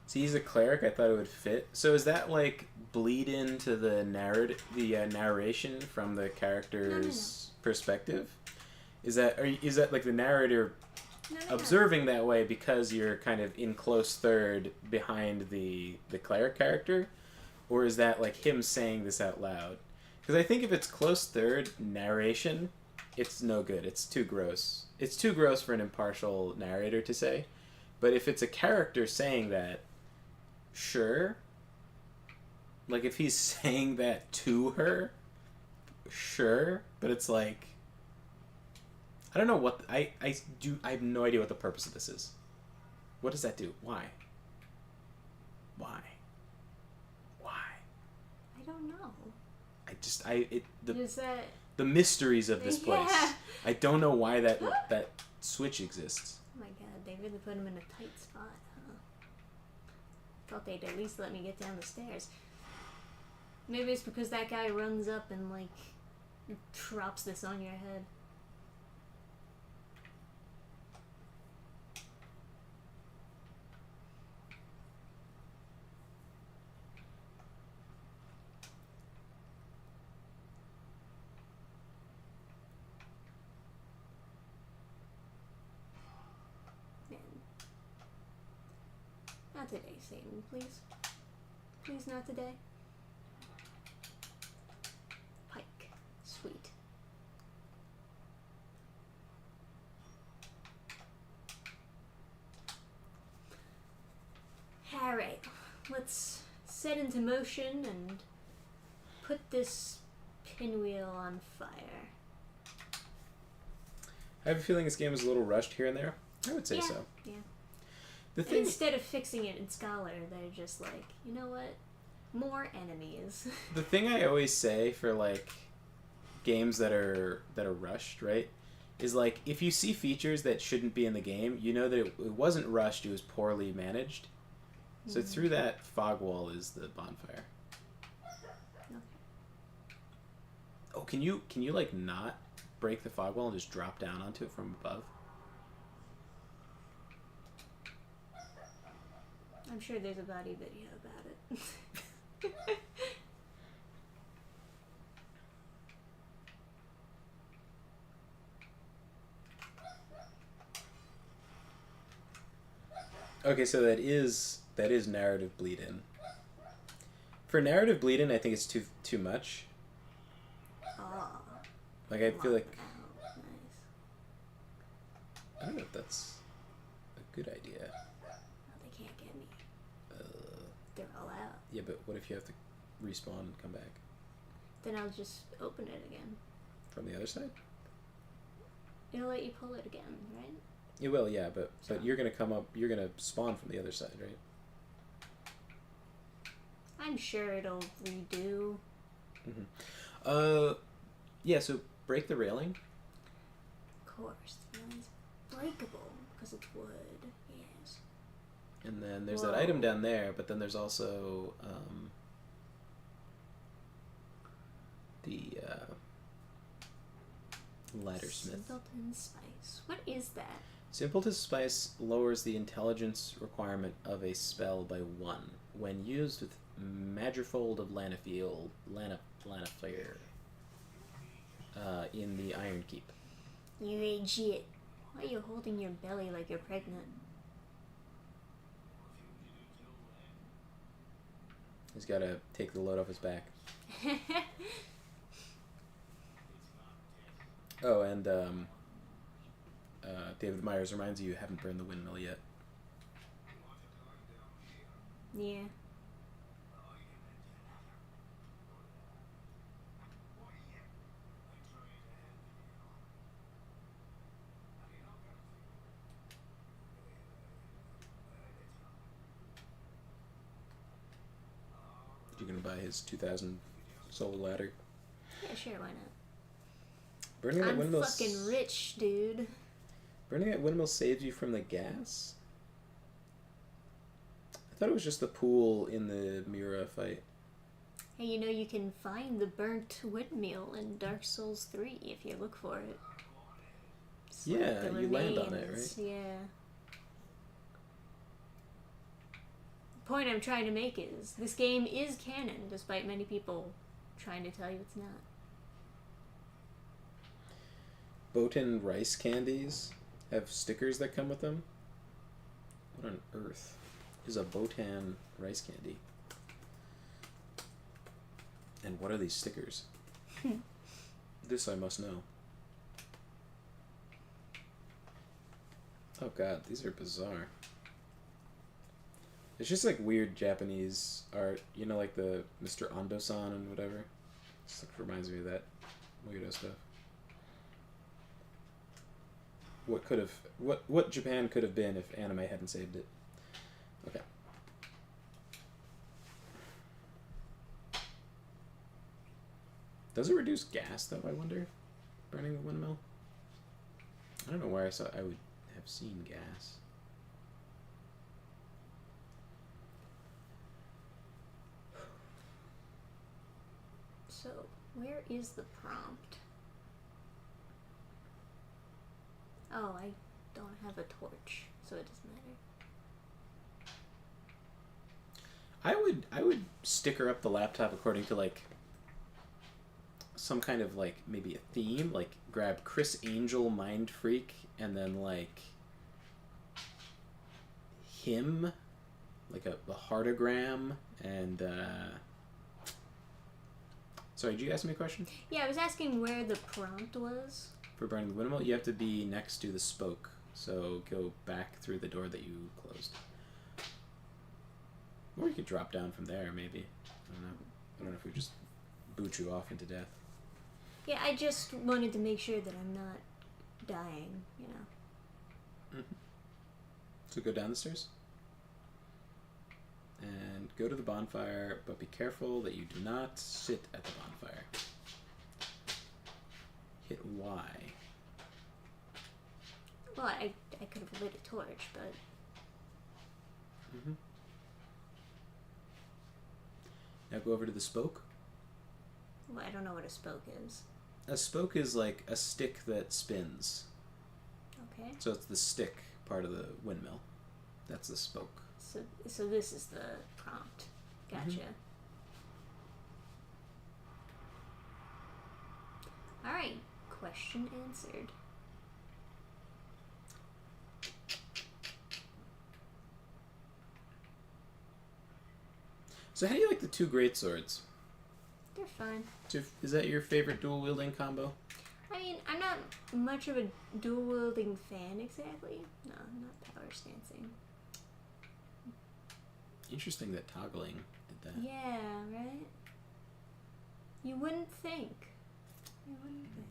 See, he's a cleric. I thought it would fit. So is that like bleed into the narration from the character's perspective? Is that like the narrator observing that way because you're kind of in close third behind the cleric character, or is that like him saying this out loud? Because I think if it's close third narration, it's no good. It's too gross. It's too gross for an impartial narrator to say. But if it's a character saying that, sure. Like if he's saying that to her, sure. But it's like, I don't know what I have no idea what the purpose of this is. What does that do? Why? I don't know. The mysteries of this place. Yeah. I don't know why that switch exists. Oh my god, they really put him in a tight spot, huh? Thought they'd at least let me get down the stairs. Maybe it's because that guy runs up and like drops this on your head. Not today, Satan, please. Please, not today. Pike. Sweet. Alright, let's set into motion and put this pinwheel on fire. I have a feeling this game is a little rushed here and there. I would say so. Yeah. The thing, instead of fixing it in Scholar, they're just like, you know what? More enemies. the thing I always say for like games that are rushed, right, is like if you see features that shouldn't be in the game, you know that it wasn't rushed; it was poorly managed. So through that fog wall is the bonfire. Okay. Oh, can you like not break the fog wall and just drop down onto it from above? I'm sure there's a body video about it. Okay, so that is narrative bleed in. For narrative bleed in, I think it's too much. Oh. Like I feel like Oh, nice. I don't know if that's a good idea. Oh, they can't get me. They're all out. Yeah, but what if you have to respawn and come back Then I'll just open it again. from the other side? It'll let you pull it again, right? It will, yeah, but you're gonna come up. You're gonna spawn from the other side, right? I'm sure it'll redo. Mm-hmm. Yeah. So break the railing. Of course, the railing's breakable because it's wood. Yes. And then there's that item down there, but then there's also the laddersmith. Simpleton spice. What is that? Simple to spice lowers the intelligence requirement of a spell by 1 when used with Magifold of Lanafield, Lanafire, in the Iron Keep. You ain't shit. Why are you holding your belly like you're pregnant? He's got to take the load off his back. Oh, and David Myers reminds you haven't burned the windmill yet. Yeah. You're gonna buy his 2,000 solar ladder. Yeah, sure, why not? Burning that I'm windmill. fucking rich, dude. Burning that windmill saves you from the gas. I thought it was just the pool in the Mira fight. Hey, you know you can find the burnt windmill in Dark Souls 3 if you look for it. It's like Yeah, the you land on it, remains, right? Yeah. The point I'm trying to make is this game is canon, despite many people trying to tell you it's not. Botan rice candies have stickers that come with them. What on earth is a Botan rice candy? And what are these stickers? This I must know. Oh god, these are bizarre. It's just like weird Japanese art, you know, like the Mr. Ando-san and whatever. Just like reminds me of that weirdo stuff. What Japan could have been if anime hadn't saved it. Okay. Does it reduce gas though, I wonder? Burning the windmill? I don't know where I would have seen gas. So, where is the prompt? Oh, I don't have a torch, so it doesn't matter. I would sticker up the laptop according to like some kind of like maybe a theme, like grab Chris Angel Mind Freak and then like him, like a heartogram and sorry, did you ask me a question? Yeah, I was asking where the prompt was. For burning the windmill, you have to be next to the spoke. So go back through the door that you closed. Or you could drop down from there, maybe. I don't know. I don't know if we just boot you off into death. Yeah, I just wanted to make sure that I'm not dying, you know. Mm-hmm. So go down the stairs. And go to the bonfire, but be careful that you do not sit at the bonfire. Hit Y. Well, I could have lit a torch, but... Mm-hmm. Now go over to the spoke. Well, I don't know what a spoke is. A spoke is like a stick that spins. Okay. So it's the stick part of the windmill. That's the spoke. So this is the prompt. Gotcha. Mm-hmm. Alright, question answered. So how do you like the two greatswords? They're fun. Is that your favorite dual wielding combo? I mean, I'm not much of a dual wielding fan exactly. No, I'm not power stancing. Interesting that toggling did that. Yeah, right? You wouldn't think. You wouldn't think.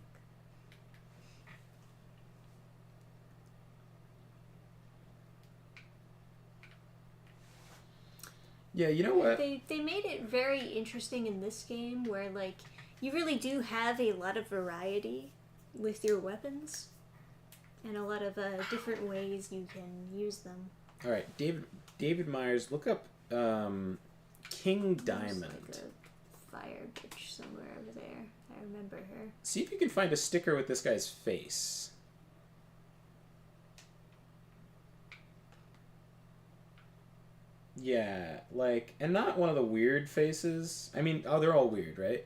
Yeah, you know what? They made it very interesting in this game where, like, you really do have a lot of variety with your weapons and a lot of different ways you can use them. All right, David Myers, look up King Diamond. There's like a fire bitch somewhere over there. I remember her. See if you can find a sticker with this guy's face. Yeah, like, and not one of the weird faces. I mean, oh, they're all weird, right?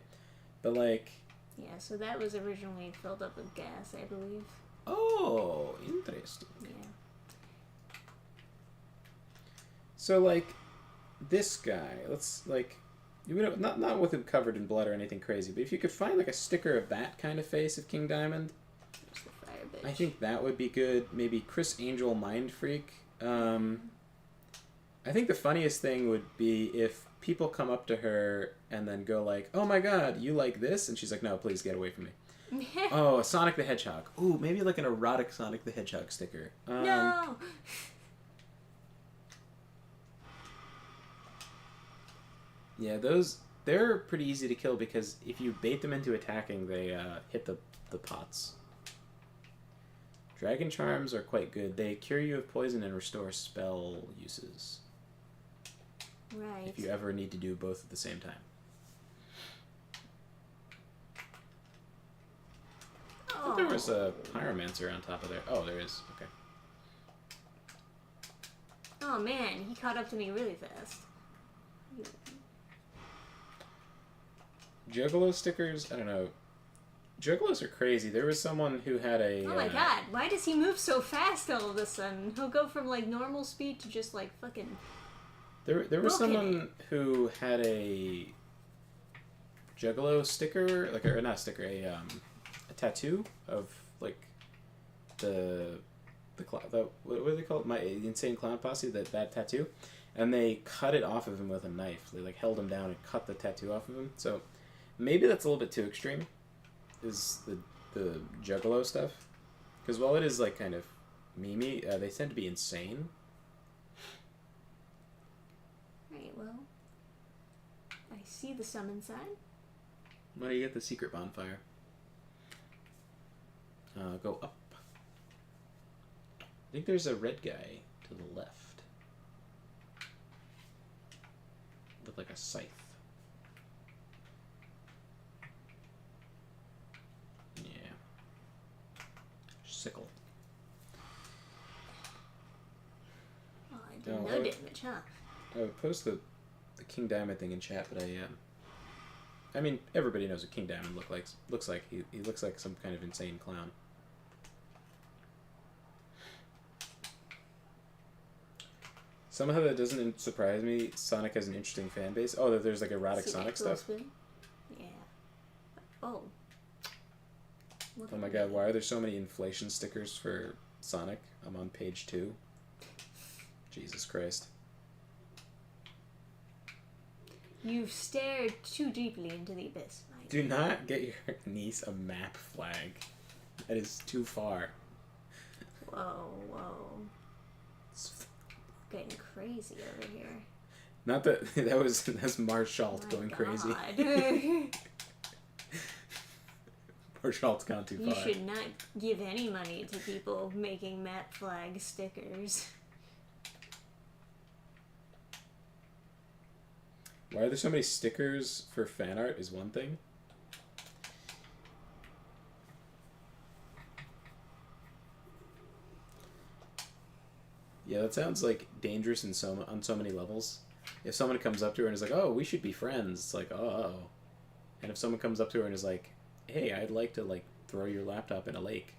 But like, Yeah, so that was originally filled up with gas, I believe. oh, interesting. Yeah. So like, this guy, let's like, you know, not with him covered in blood or anything crazy, but if you could find like a sticker of that kind of face of King Diamond, There's the fire bitch. I think that would be good. Maybe Chris Angel Mind Freak. I think the funniest thing would be if people come up to her and then go like, "Oh my God, you like this?" And she's like, "No, please get away from me." Oh, a Sonic the Hedgehog. Ooh, maybe like an erotic Sonic the Hedgehog sticker. No! Yeah, they're pretty easy to kill because if you bait them into attacking, they hit the pots. Dragon Charms are quite good. They cure you of poison and restore spell uses. Right. If you ever need to do both at the same time. I thought there was a Pyromancer on top of there. Oh, there is. Okay. Oh man, he caught up to me really fast. Juggalo stickers? I don't know. Juggalos are crazy. There was someone who had a... Oh my god, why does he move so fast all of a sudden? He'll go from like normal speed to just like fucking... There was someone who had a Juggalo sticker, like, or not sticker, a tattoo of like the what do they call it? My Insane Clown Posse. That tattoo, and they cut it off of him with a knife. They like held him down and cut the tattoo off of him. So maybe that's a little bit too extreme. Is the Juggalo stuff? Because while it is like kind of memey, they tend to be insane. Right, well, I see the summon sign. Why do you get the secret bonfire? Go up. I think there's a red guy to the left. With like a scythe. Yeah. Sickle. Oh, I did No, no damage, huh? I would post the King Diamond thing in chat, but I mean, everybody knows what King Diamond looks like. He looks like some kind of insane clown. Somehow that doesn't surprise me. Sonic has an interesting fan base. Oh, there's like erotic Sonic stuff. Yeah. Oh. Oh my god, why are there so many inflation stickers for Sonic? I'm on page 2. Jesus Christ. You've stared too deeply into the abyss. Do not get your niece a map flag. That is too far. Whoa, whoa. It's getting crazy over here. Not that that's Marshalt going crazy. Marshalt's gone too far. You should not give any money to people making map flag stickers. Why are there so many stickers for fan art is one thing. Yeah, that sounds like dangerous on so many levels. If someone comes up to her and is like, "Oh, we should be friends," it's like, "Oh." And if someone comes up to her and is like, "Hey, I'd like to like throw your laptop in a lake."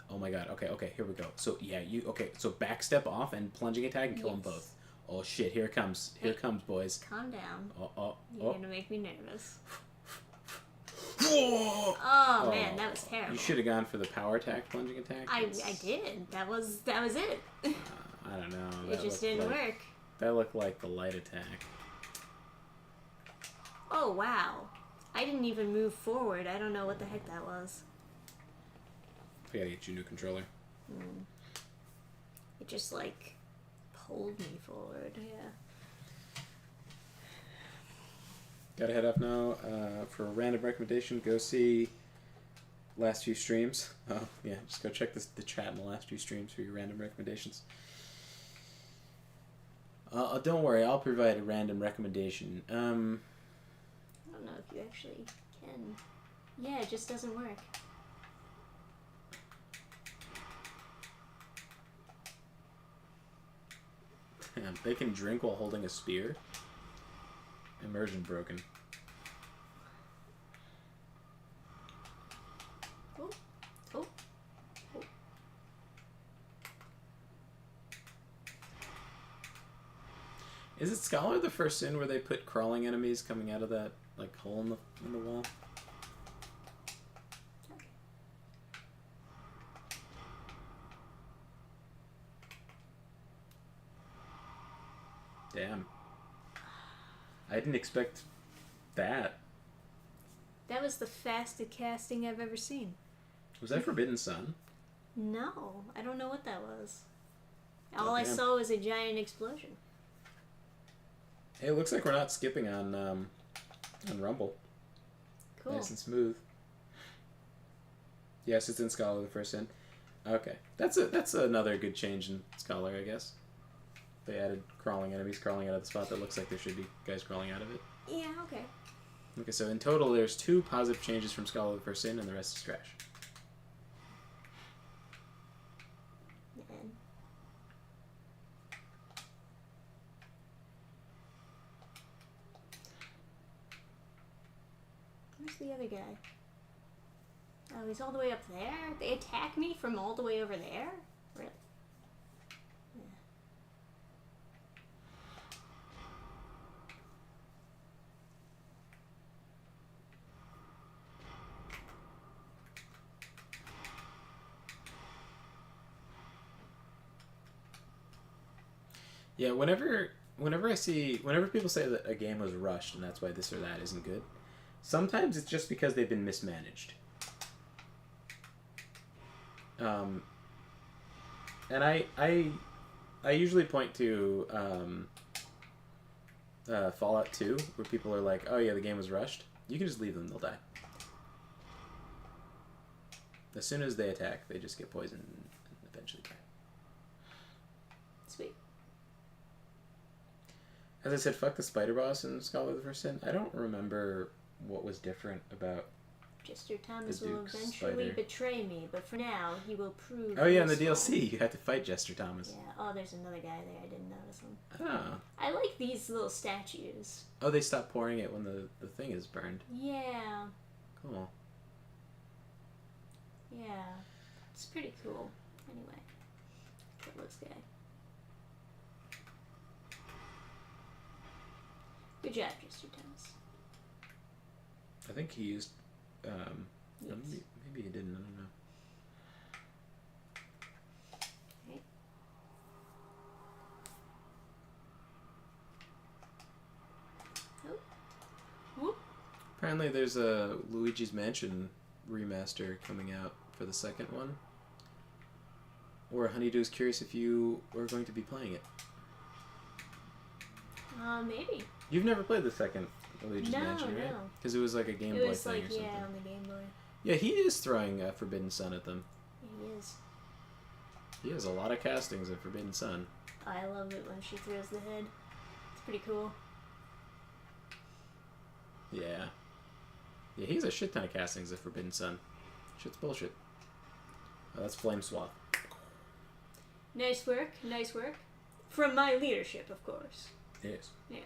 Oh my god. Okay, here we go. So yeah, so backstep off and plunging attack and kill them both. Oh shit, here it comes. Here it comes, boys. Calm down. Oh. You're gonna make me nervous. Oh man, that was terrible. You should have gone for the power attack plunging attack. I did. That was it. I don't know. It just didn't work. That looked like the light attack. Oh wow. I didn't even move forward. I don't know what the heck that was. I gotta get you a new controller. It just like pulled me forward, yeah. Gotta head up now. For a random recommendation, go see last few streams. Oh, yeah, just go check the chat in the last few streams for your random recommendations. Don't worry, I'll provide a random recommendation. I don't know if you actually can. Yeah, it just doesn't work. They can drink while holding a spear. Immersion broken. Oh, oh, oh. Is it Scholar the first sin where they put crawling enemies coming out of that like hole in the wall? Damn. I didn't expect that. That was the fastest casting I've ever seen. Was that Forbidden Sun? No, I don't know what that was. Oh, All I damn. saw was a giant explosion. Hey, it looks like we're not skipping on Rumble. Cool. Nice and smooth. Yes, it's in Scholar the first sin. Okay, that's another good change in Scholar, I guess. They added crawling enemies crawling out of the spot that looks like there should be guys crawling out of it. Yeah, okay. Okay, so in total, there's 2 positive changes from Scholar the first sin, and the rest is trash. Man. Where's the other guy? Oh, he's all the way up there? They attack me from all the way over there? Really? Yeah. Yeah, whenever people say that a game was rushed and that's why this or that isn't good, sometimes it's just because they've been mismanaged. And I usually point to Fallout 2, where people are like, oh yeah, the game was rushed. You can just leave them, they'll die. As soon as they attack, they just get poisoned and eventually die. Sweet. As I said, fuck the spider boss in Scholar of the First Sin. I don't remember what was different about... Jester Thomas The will Duke's eventually spider. betray me, but for now, he will prove Oh yeah, in the useful. DLC, you had to fight Jester Thomas. Yeah. Oh, there's another guy there. I didn't notice him. Ah. I like these little statues. Oh, they stop pouring it when the thing is burned. Yeah. Cool. Yeah. It's pretty cool. Anyway. That looks good. Good job, Jester Thomas. I think he used... Yes. maybe he didn't, I don't know. Right. Oh. Whoop. Apparently there's a Luigi's Mansion remaster coming out for the second one. Or Honeydew's curious if you were going to be playing it. Maybe. You've never played the second Luigi's No, Mansion, right? no. Because it was like a Game It Boy was thing like, or something. yeah, on the Game Boy. Yeah, he is throwing Forbidden Sun at them. Yeah, he is. He has a lot of castings of Forbidden Sun. I love it when she throws the head. It's pretty cool. Yeah. Yeah, he has a shit ton of castings of Forbidden Sun. Shit's bullshit. Oh, that's Flame Swath. Nice work, nice work. From my leadership, of course. Yes. Yes.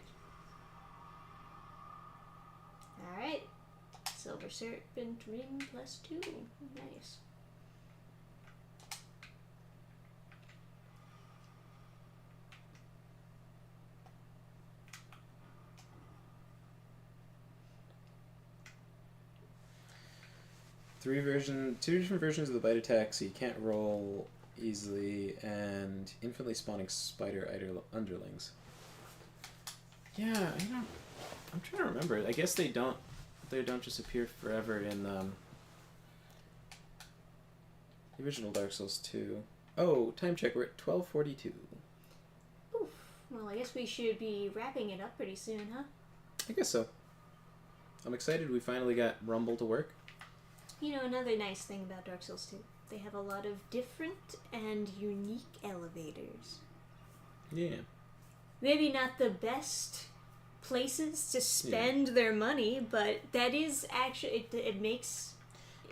Alright. Silver Serpent Ring +2. Nice. Two different versions of the bite attack, so you can't roll easily, and infinitely spawning spider underlings. Yeah, I'm trying to remember. I guess they don't just appear forever in the original Dark Souls 2. Oh, time check. We're at 12:42. Oof. Well, I guess we should be wrapping it up pretty soon, huh? I guess so. I'm excited we finally got Rumble to work. You know, another nice thing about Dark Souls 2, they have a lot of different and unique elevators. Yeah. Maybe not the best places to spend their money, but that is actually, it makes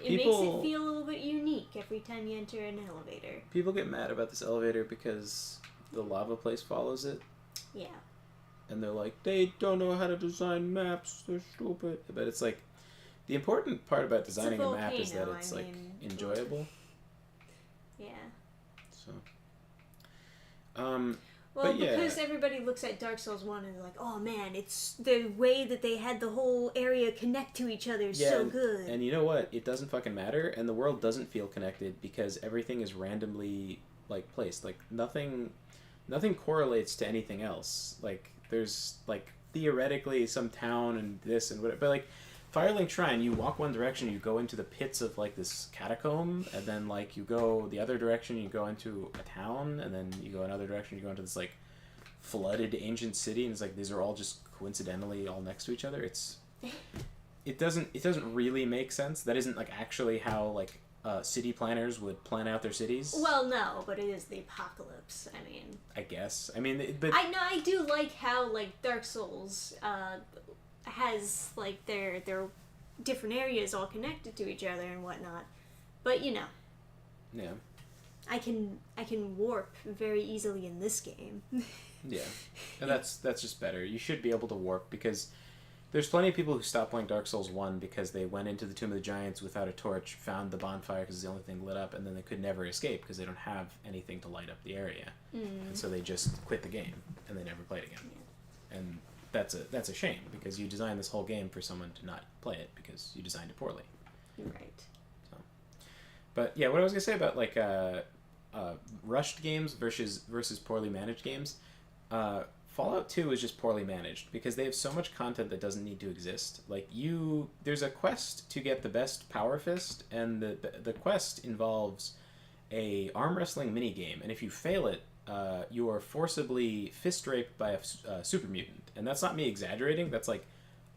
it feel a little bit unique every time you enter an elevator. People get mad about this elevator because the lava place follows it. Yeah. And they're like, they don't know how to design maps. They're stupid. But it's like, the important part about designing a map is that it's enjoyable. Yeah. So. Well, but yeah. because everybody looks at Dark Souls 1 and they're like, oh man, it's the way that they had the whole area connect to each other is so good. And you know what? It doesn't fucking matter, and the world doesn't feel connected because everything is randomly like placed. Like nothing correlates to anything else. Like there's like theoretically some town and this and whatever, but like Firelink Shrine, you walk one direction, you go into the pits of like this catacomb, and then like you go the other direction, you go into a town, and then you go another direction, you go into this like flooded ancient city, and it's like these are all just coincidentally all next to each other. It doesn't really make sense. That isn't like actually how like city planners would plan out their cities. Well, no, but it is the apocalypse. I mean, I guess. I mean, but I do like how like Dark Souls has like their different areas all connected to each other and whatnot, but you know, yeah, I can warp very easily in this game. Yeah, and that's just better. You should be able to warp because there's plenty of people who stopped playing Dark Souls 1 because they went into the Tomb of the Giants without a torch, found the bonfire because it's the only thing lit up, and then they could never escape because they don't have anything to light up the area, and so they just quit the game and they never played again. Yeah. And that's a shame because you designed this whole game for someone to not play it because you designed it poorly. Right. So, but yeah, what I was gonna say about like rushed games versus poorly managed games. Fallout 2 is just poorly managed because they have so much content that doesn't need to exist. Like there's a quest to get the best power fist, and the quest involves a arm wrestling mini game, and if you fail it, you are forcibly fist raped by a super mutant. And that's not me exaggerating. That's like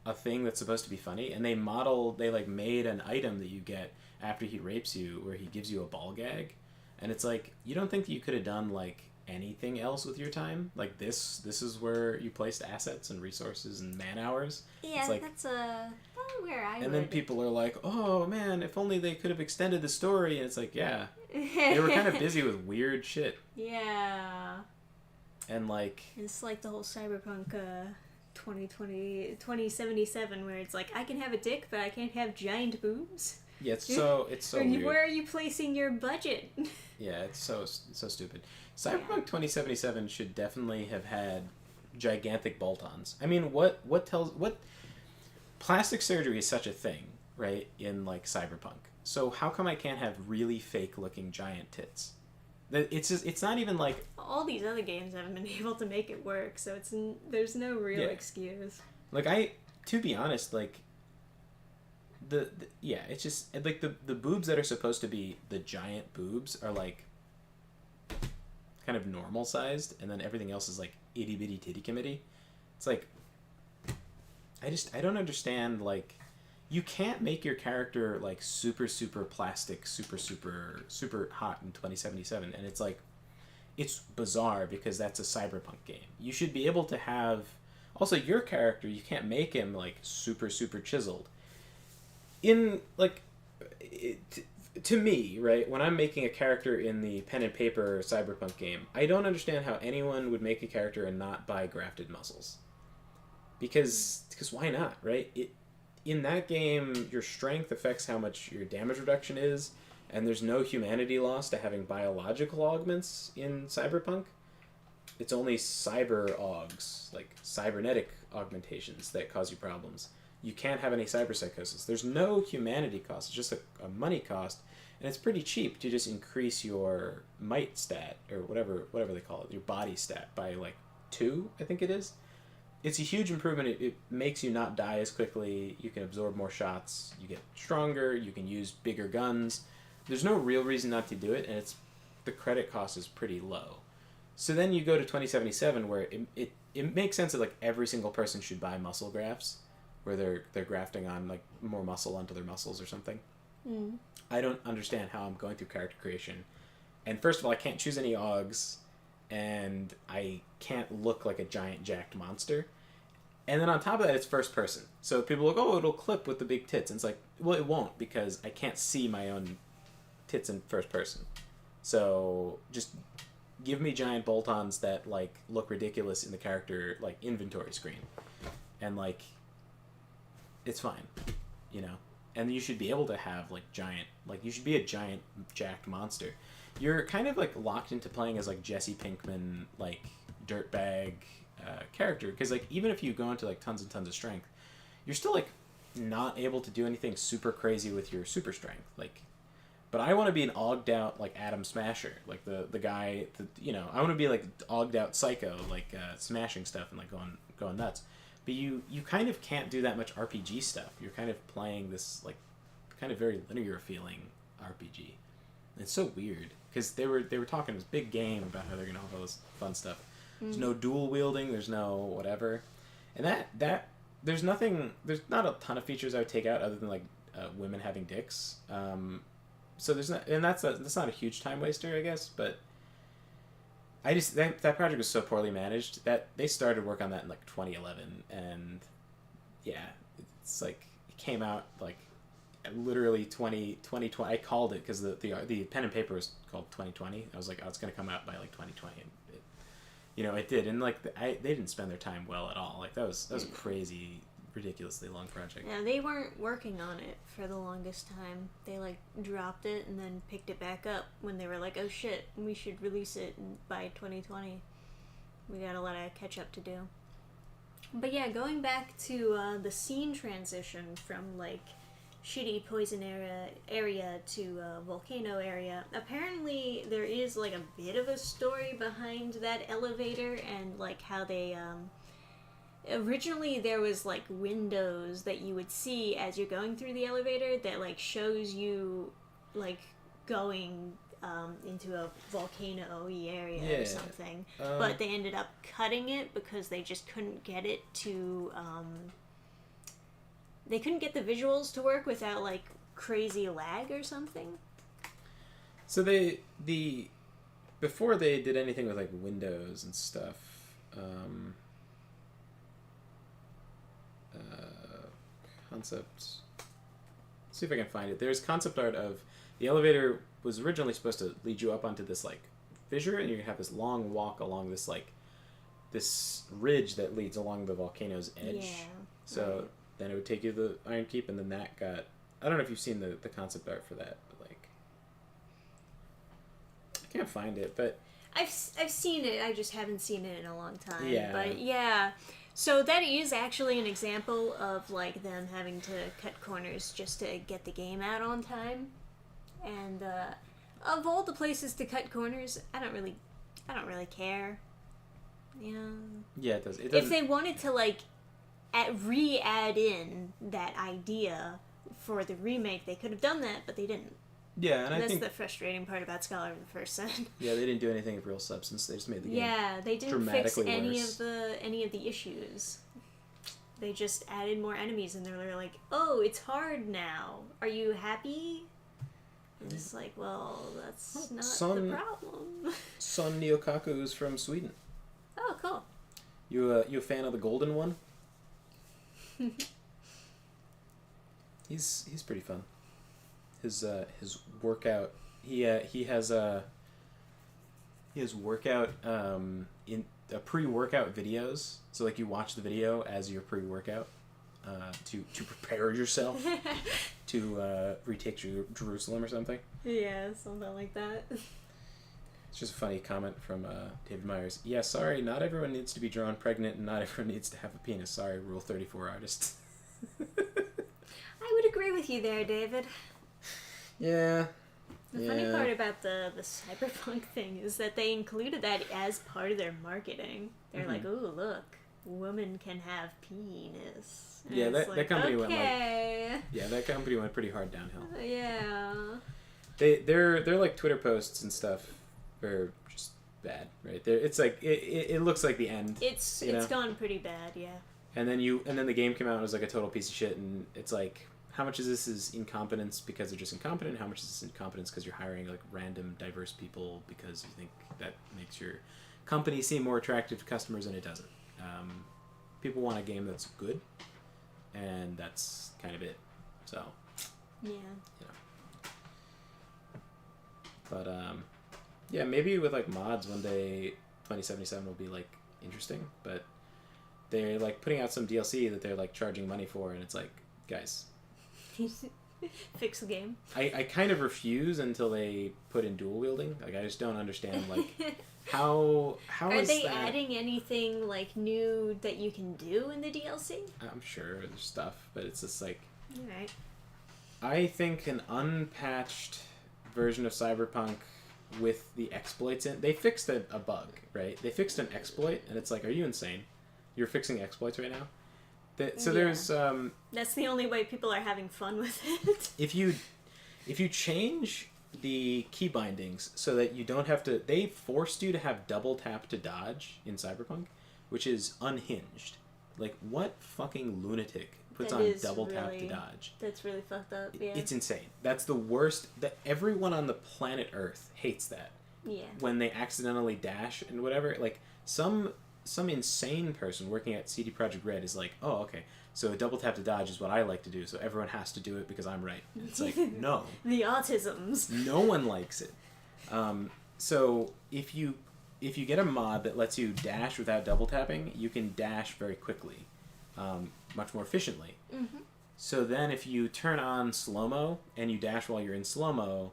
a thing that's supposed to be funny. And they made an item that you get after he rapes you, where he gives you a ball gag, and it's like you don't think that you could have done like anything else with your time. Like this is where you placed assets and resources and man hours. Yeah, it's like, that's where I and then people are like, oh man, if only they could have extended the story. And it's like, yeah, they were kind of busy with weird shit. Yeah. And like it's like the whole Cyberpunk 2077 where it's like I can have a dick but I can't have giant boobs. Yeah, it's so weird. Where are you placing your budget? Yeah, it's so stupid. Cyberpunk 2077 should definitely have had gigantic bolt-ons. I mean, what plastic surgery is such a thing, right, in like Cyberpunk. So how come I can't have really fake-looking giant tits? It's not even like all these other games haven't been able to make it work, so there's no real excuse. Like to be honest, like it's just like the boobs that are supposed to be the giant boobs are like kind of normal sized, and then everything else is like itty bitty titty committee. It's like I don't understand. Like you can't make your character like super plastic, super hot in 2077, and it's like it's bizarre because that's a cyberpunk game. You should be able to have also your character. You can't make him like super chiseled. In like to me, right, when I'm making a character in the pen and paper cyberpunk game, I don't understand how anyone would make a character and not buy grafted muscles. Because why not, right? In that game, your strength affects how much your damage reduction is, and there's no humanity loss to having biological augments in cyberpunk. It's only cyber augs, like cybernetic augmentations, that cause you problems. You can't have any cyberpsychosis. There's no humanity cost. It's just a money cost, and it's pretty cheap to just increase your might stat, or whatever they call it, your body stat, by like 2, I think it is. It's a huge improvement. It makes you not die as quickly. You can absorb more shots. You get stronger. You can use bigger guns. There's no real reason not to do it, and the credit cost is pretty low. So then you go to 2077, where it makes sense that like every single person should buy muscle grafts, where they're grafting on like more muscle onto their muscles or something. I don't understand how I'm going through character creation, and first of all, I can't choose any augs, and I can't look like a giant jacked monster. And then on top of that, it's first person. So people are like, oh, it'll clip with the big tits. And it's like, well, it won't, because I can't see my own tits in first person. So just give me giant bolt-ons that like look ridiculous in the character like inventory screen, and like it's fine, you know. And you should be able to have like giant, like you should be a giant jacked monster. You're kind of like locked into playing as like Jesse Pinkman, like dirtbag character, because like even if you go into like tons and tons of strength, you're still like not able to do anything super crazy with your super strength. Like, but I want to be an ogged out like Atom Smasher, like the guy that, you know, I want to be like ogged out Psycho, like smashing stuff and like going nuts. But you kind of can't do that much RPG stuff. You're kind of playing this like kind of very linear feeling RPG. And it's so weird because they were talking this big game about how they're gonna have all this fun stuff. There's no dual wielding. There's no whatever, and that there's nothing. There's not a ton of features I would take out other than like women having dicks. So there's not, and that's not a huge time waster, I guess. But I just that project was so poorly managed that they started work on that in like 2011, and yeah, it's like it came out like literally 2020. I called it because the pen and paper was called 2020. I was like, oh, it's gonna come out by like 2020, and it, you know, it did. And like they didn't spend their time well at all. Like that was a crazy, ridiculously long project. Yeah, they weren't working on it for the longest time. They like dropped it and then picked it back up when they were like, oh shit, we should release it by 2020. We got a lot of catch up to do. But yeah, going back to the scene transition from like shitty poison area to volcano area, apparently there is like a bit of a story behind that elevator and like how they originally there was like windows that you would see as you're going through the elevator that like shows you like going into a volcano-y area or something, but they ended up cutting it because they just couldn't get it to they couldn't get the visuals to work without like crazy lag or something. So before they did anything with like windows and stuff, concept. Let's see if I can find it. There's concept art of the elevator was originally supposed to lead you up onto this like fissure, and you have this long walk along this like this ridge that leads along the volcano's edge. Yeah. So. Right. Then it would take you to the Iron Keep, and then that got... I don't know if you've seen the concept art for that, but, like... I can't find it, but... I've seen it, I just haven't seen it in a long time. Yeah. But, yeah. So that is actually an example of, like, them having to cut corners just to get the game out on time. And, of all the places to cut corners, I don't really care. Yeah. Yeah, it does. If they wanted to, like... re-add in that idea for the remake, they could have done that, but they didn't. Yeah, and I that's think the frustrating part about Scholar of the First Sin. Yeah, they didn't do anything of real substance. They just made the game. Yeah, they didn't fix worse. any of the issues. They just added more enemies, and they're like, "Oh, it's hard now. Are you happy?" And it's like, well, that's not the problem. Son Nyokaku is from Sweden. Oh, cool. You a fan of the golden one? He's pretty fun. His workout he has workout in pre-workout videos. So like you watch the video as your pre-workout to prepare yourself to retake Jerusalem or something. Yeah, something like that. It's just a funny comment from David Myers. Yeah, sorry, not everyone needs to be drawn pregnant and not everyone needs to have a penis. Sorry, Rule 34 artist. I would agree with you there, David. Yeah. The funny part about the cyberpunk thing is that they included that as part of their marketing. They're like, ooh, look, woman can have penis. And yeah, that company went like... Yeah, that company went pretty hard downhill. Yeah. They're like Twitter posts and stuff are just bad, right? It's like it looks like the end. It's gone pretty bad, yeah. And then the game came out and it was like a total piece of shit, and it's like, how much of this is incompetence because they're just incompetent? How much is this incompetence because you're hiring like random diverse people because you think that makes your company seem more attractive to customers, and it doesn't. People want a game that's good, and that's kind of it. So yeah. But Yeah, maybe with like mods one day 2077 will be like interesting, but they're like putting out some DLC that they're like charging money for, and it's like, guys, Fix the game. I kind of refuse until they put in dual wielding. Like I just don't understand like how Are is they that... adding anything like new that you can do in the DLC? I'm sure there's stuff, but it's just like, Alright. I think an unpatched version of Cyberpunk with the exploits in, they fixed a bug, right? They fixed an exploit, and it's like, are you insane? You're fixing exploits right now? So Yeah. there's That's the only way people are having fun with it. if you change the key bindings so that you don't have to, they forced you to have double tap to dodge in Cyberpunk, which is unhinged. Like, what fucking lunatic puts That on is double tap to really- dodge? That's really fucked up, yeah. It's insane. That's the worst. That everyone on the planet Earth hates that. Yeah. When they accidentally dash and whatever. Like, some insane person working at CD Projekt Red is like, oh, okay, so double tap to dodge is what I like to do, so everyone has to do it because I'm right. It's like, no. The autisms. No one likes it. So if you get a mod that lets you dash without double tapping, you can dash very quickly, much more efficiently. Mm-hmm. So then if you turn on slow-mo and you dash while you're in slow-mo,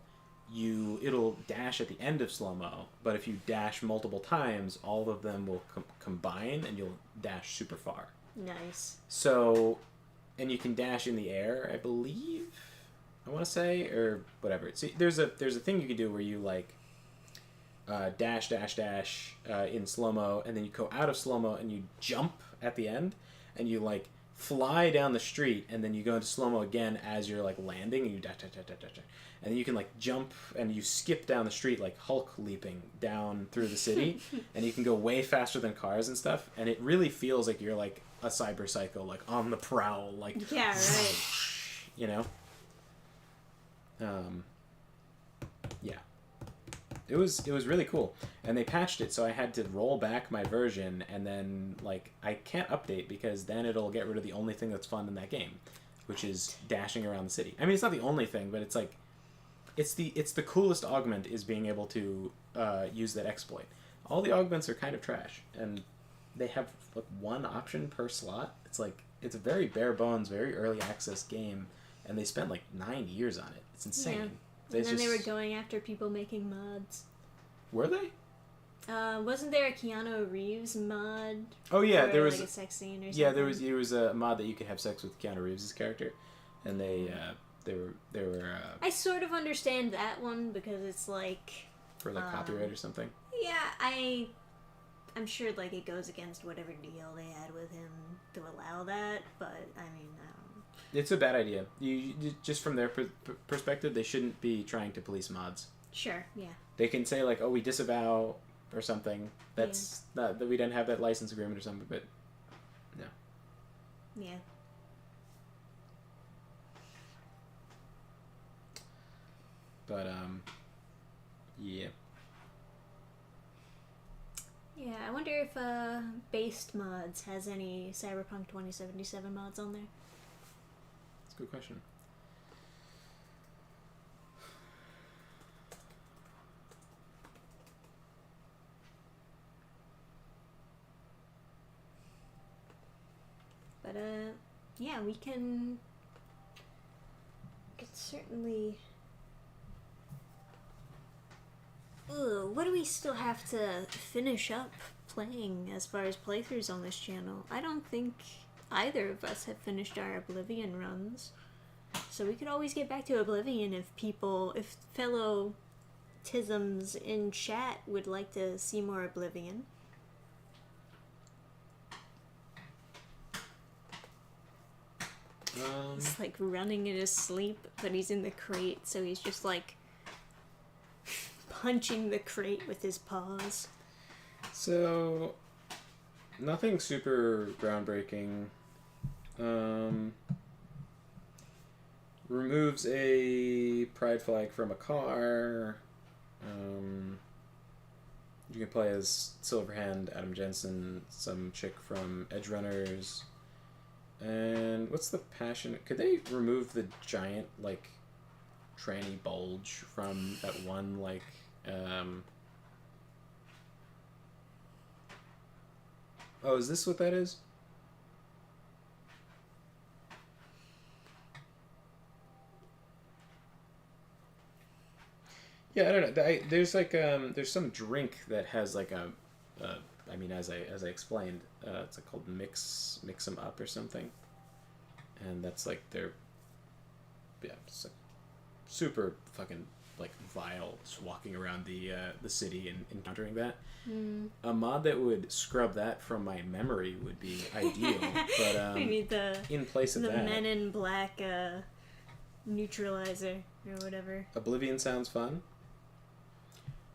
it'll dash at the end of slow-mo, but if you dash multiple times, all of them will combine and you'll dash super far. Nice. So, and you can dash in the air, I believe, I want to say, or whatever. So there's a thing you can do where you like dash in slow-mo, and then you go out of slow-mo and you jump at the end, and you like fly down the street, and then you go into slow-mo again as you're like landing, and you dash, and then you can like jump and you skip down the street like Hulk leaping down through the city, and you can go way faster than cars and stuff, and it really feels like you're like a cyber psycho, like on the prowl, like Yeah, right. you know. Yeah. It was really cool, and they patched it, so I had to roll back my version, and then like I can't update because then it'll get rid of the only thing that's fun in that game, which is dashing around the city. I mean, it's not the only thing, but it's like it's the coolest augment is being able to use that exploit. All the augments are kind of trash, and they have like one option per slot. It's like it's a very bare bones, very early access game, and they spent like 9 years on it. It's insane. Yeah. They And then they were going after people making mods. Were they? Wasn't there a Keanu Reeves mod? Oh yeah, for, there was. like a sex scene or something. Yeah, there was a mod that you could have sex with Keanu Reeves' character, and they were I sort of understand that one because it's like, for like copyright or something. yeah, I'm sure like it goes against whatever deal they had with him to allow that, but I mean, I don't know. It's a bad idea. You just from their perspective, they shouldn't be trying to police mods. Sure, yeah. They can say like, "Oh, we disavow" or something. That's not that we don't have that license agreement or something. But no. Yeah. But yeah. Yeah, I wonder if Based Mods has any Cyberpunk 2077 mods on there. That's a good question. But yeah, we could certainly. Ooh, what do we still have to finish up playing as far as playthroughs on this channel? I don't think either of us have finished our Oblivion runs. So we could always get back to Oblivion if fellow Tisms in chat would like to see more Oblivion. He's like running in his sleep, but he's in the crate, so he's just like punching the crate with his paws. So, nothing super groundbreaking. Removes a pride flag from a car. You can play as Silverhand, Adam Jensen, some chick from Edge Runners. And what's the passion? Could they remove the giant, like, tranny bulge from that one, like, Oh, is this what that is? Yeah, I don't know. There's like there's some drink that has like I mean, as I explained, it's like called mix 'em up or something, and that's like their yeah, it's like super fucking like vile, just walking around the city and encountering that. A mod that would scrub that from my memory would be ideal, but We need in place of the that, Men in Black neutralizer or whatever. Oblivion sounds fun.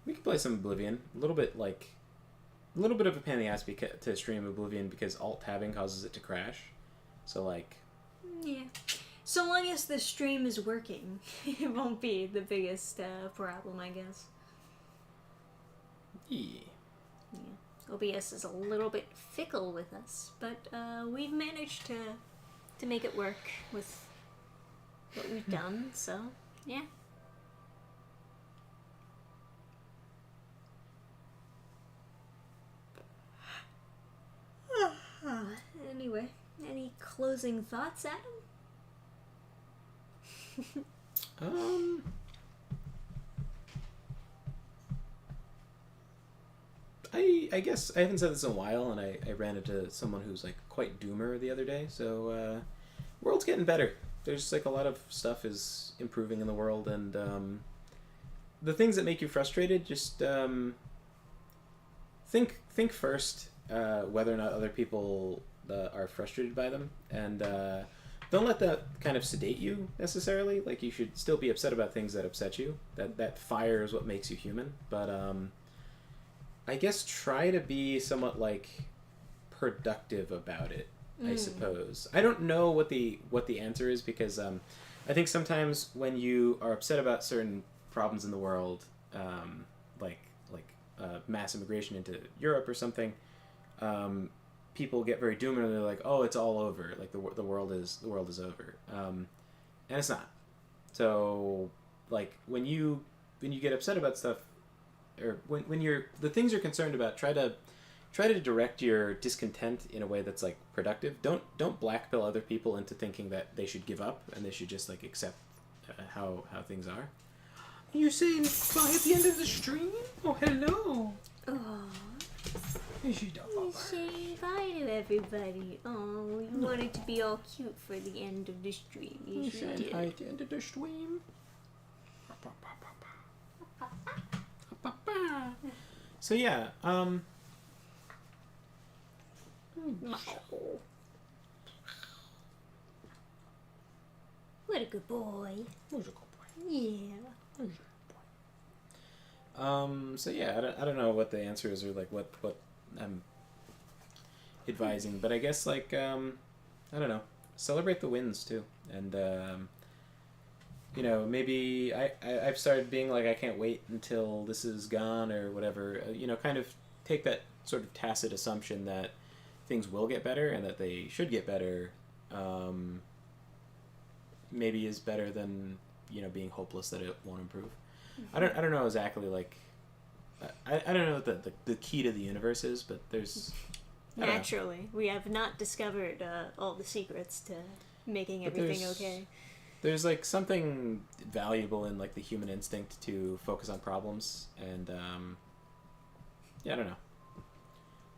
We could play some Oblivion. A little bit of a pain in the ass to stream Oblivion because alt tabbing causes it to crash. So like, Yeah. So long as the stream is working, it won't be the biggest problem, I guess. yeah. Yeah. OBS is a little bit fickle with us, but we've managed to make it work with what we've done. So yeah. Anyway, any closing thoughts, Adam? I guess I haven't said this in a while, and I ran into someone who's like quite doomer the other day. So world's getting better. There's like a lot of stuff is improving in the world, and the things that make you frustrated, just think first whether or not other people are frustrated by them, and don't let that kind of sedate you necessarily. Like, you should still be upset about things that upset you. That fire is what makes you human. But I guess try to be somewhat like productive about it. I suppose. I don't know what the answer is, because I think sometimes when you are upset about certain problems in the world, like mass immigration into Europe or something, people get very doomed and they're like, "Oh, it's all over. Like the world is over," and it's not. So, like when you get upset about stuff, or when you're the things you're concerned about, try to direct your discontent in a way that's like productive. Don't blackpill other people into thinking that they should give up and they should just like accept how things are. You saying bye at the end of the stream? Oh, hello. Oh. You should Say bye to everybody. Oh, you wanted to be all cute for the end of the stream. You sure did. Hi at the end of the stream. So yeah, What a good boy. who's a good boy? Yeah. So yeah, I don't know what the answer is, or like what I'm advising, but I guess like I don't know, celebrate the wins too, and you know, maybe I've started being like, I can't wait until this is gone or whatever. You know, kind of take that sort of tacit assumption that things will get better and that they should get better. Maybe is better than, you know, being hopeless that it won't improve. I don't know exactly, like I don't know what the key to the universe is, but there's Naturally, we have not discovered all the secrets to making everything okay. There's like something valuable in like the human instinct to focus on problems, and yeah, I don't know.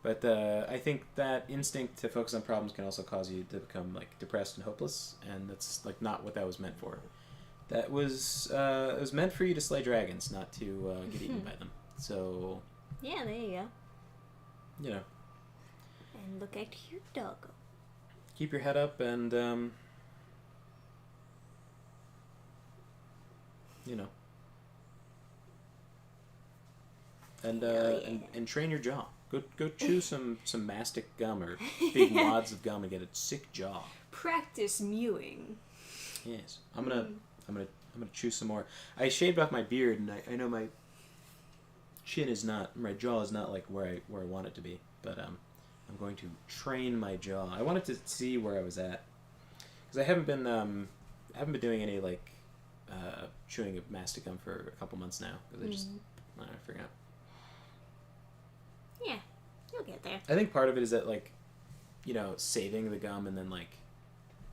But I think that instinct to focus on problems can also cause you to become like depressed and hopeless, and that's like not what that was meant for. That was it was meant for you to slay dragons, not to get eaten by them. So Yeah, there you go. you know, And look at your doggo. keep your head up, and you know, and and train your jaw. Go chew some mastic gum or big wads of gum and get a sick jaw. Practice mewing. Yes, I'm gonna chew some more. I shaved off my beard, and I know my my jaw is not like where I want it to be, but I'm going to train my jaw. I wanted to see where I was at, because I haven't been doing any like chewing of mastic gum for a couple months now, because I forgot. Yeah. You'll get there. I think part of it is that, like, you know, saving the gum and then, like,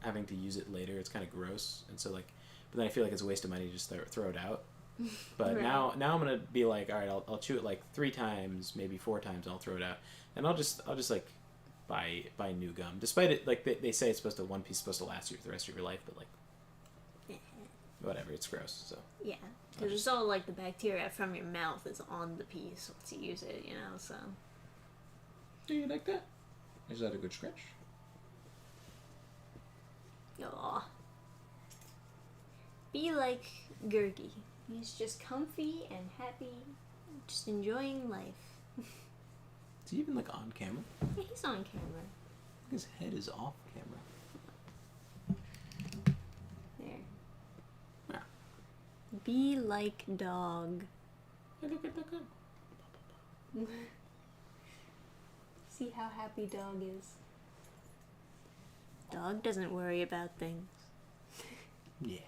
having to use it later, it's kind of gross. And so, like, but then I feel like it's a waste of money to just throw it out. But Right. now I'm gonna be like, all right, I'll chew it like 3 times, maybe 4 times, and I'll throw it out, and I'll just like buy new gum. Despite it, like they say, it's one piece is supposed to last you for the rest of your life, but like whatever, it's gross. So Yeah, because it's all like the bacteria from your mouth is on the piece once you use it, you know. So do you like that? Is that a good scratch? Aw. Be like Gurgi. He's just comfy and happy, just enjoying life. Is he even like on camera? Yeah, he's on camera. His head is off camera. There. Yeah. Be like dog. Hey, look at the gum. See how happy dog is. Dog doesn't worry about things. Yeah.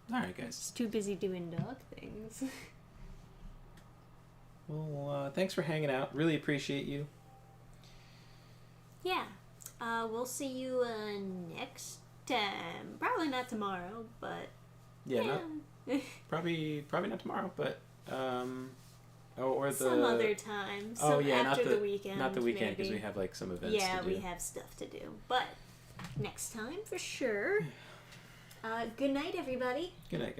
All right, guys. He's too busy doing dog things. Well, thanks for hanging out. Really appreciate you. Yeah. We'll see you next time. Probably not tomorrow, but Yeah, probably not tomorrow, but or the some other time. not after the weekend. not the weekend, because maybe. we have like some events. Yeah, to do. we have stuff to do, but next time for sure. Good night, everybody. Good night.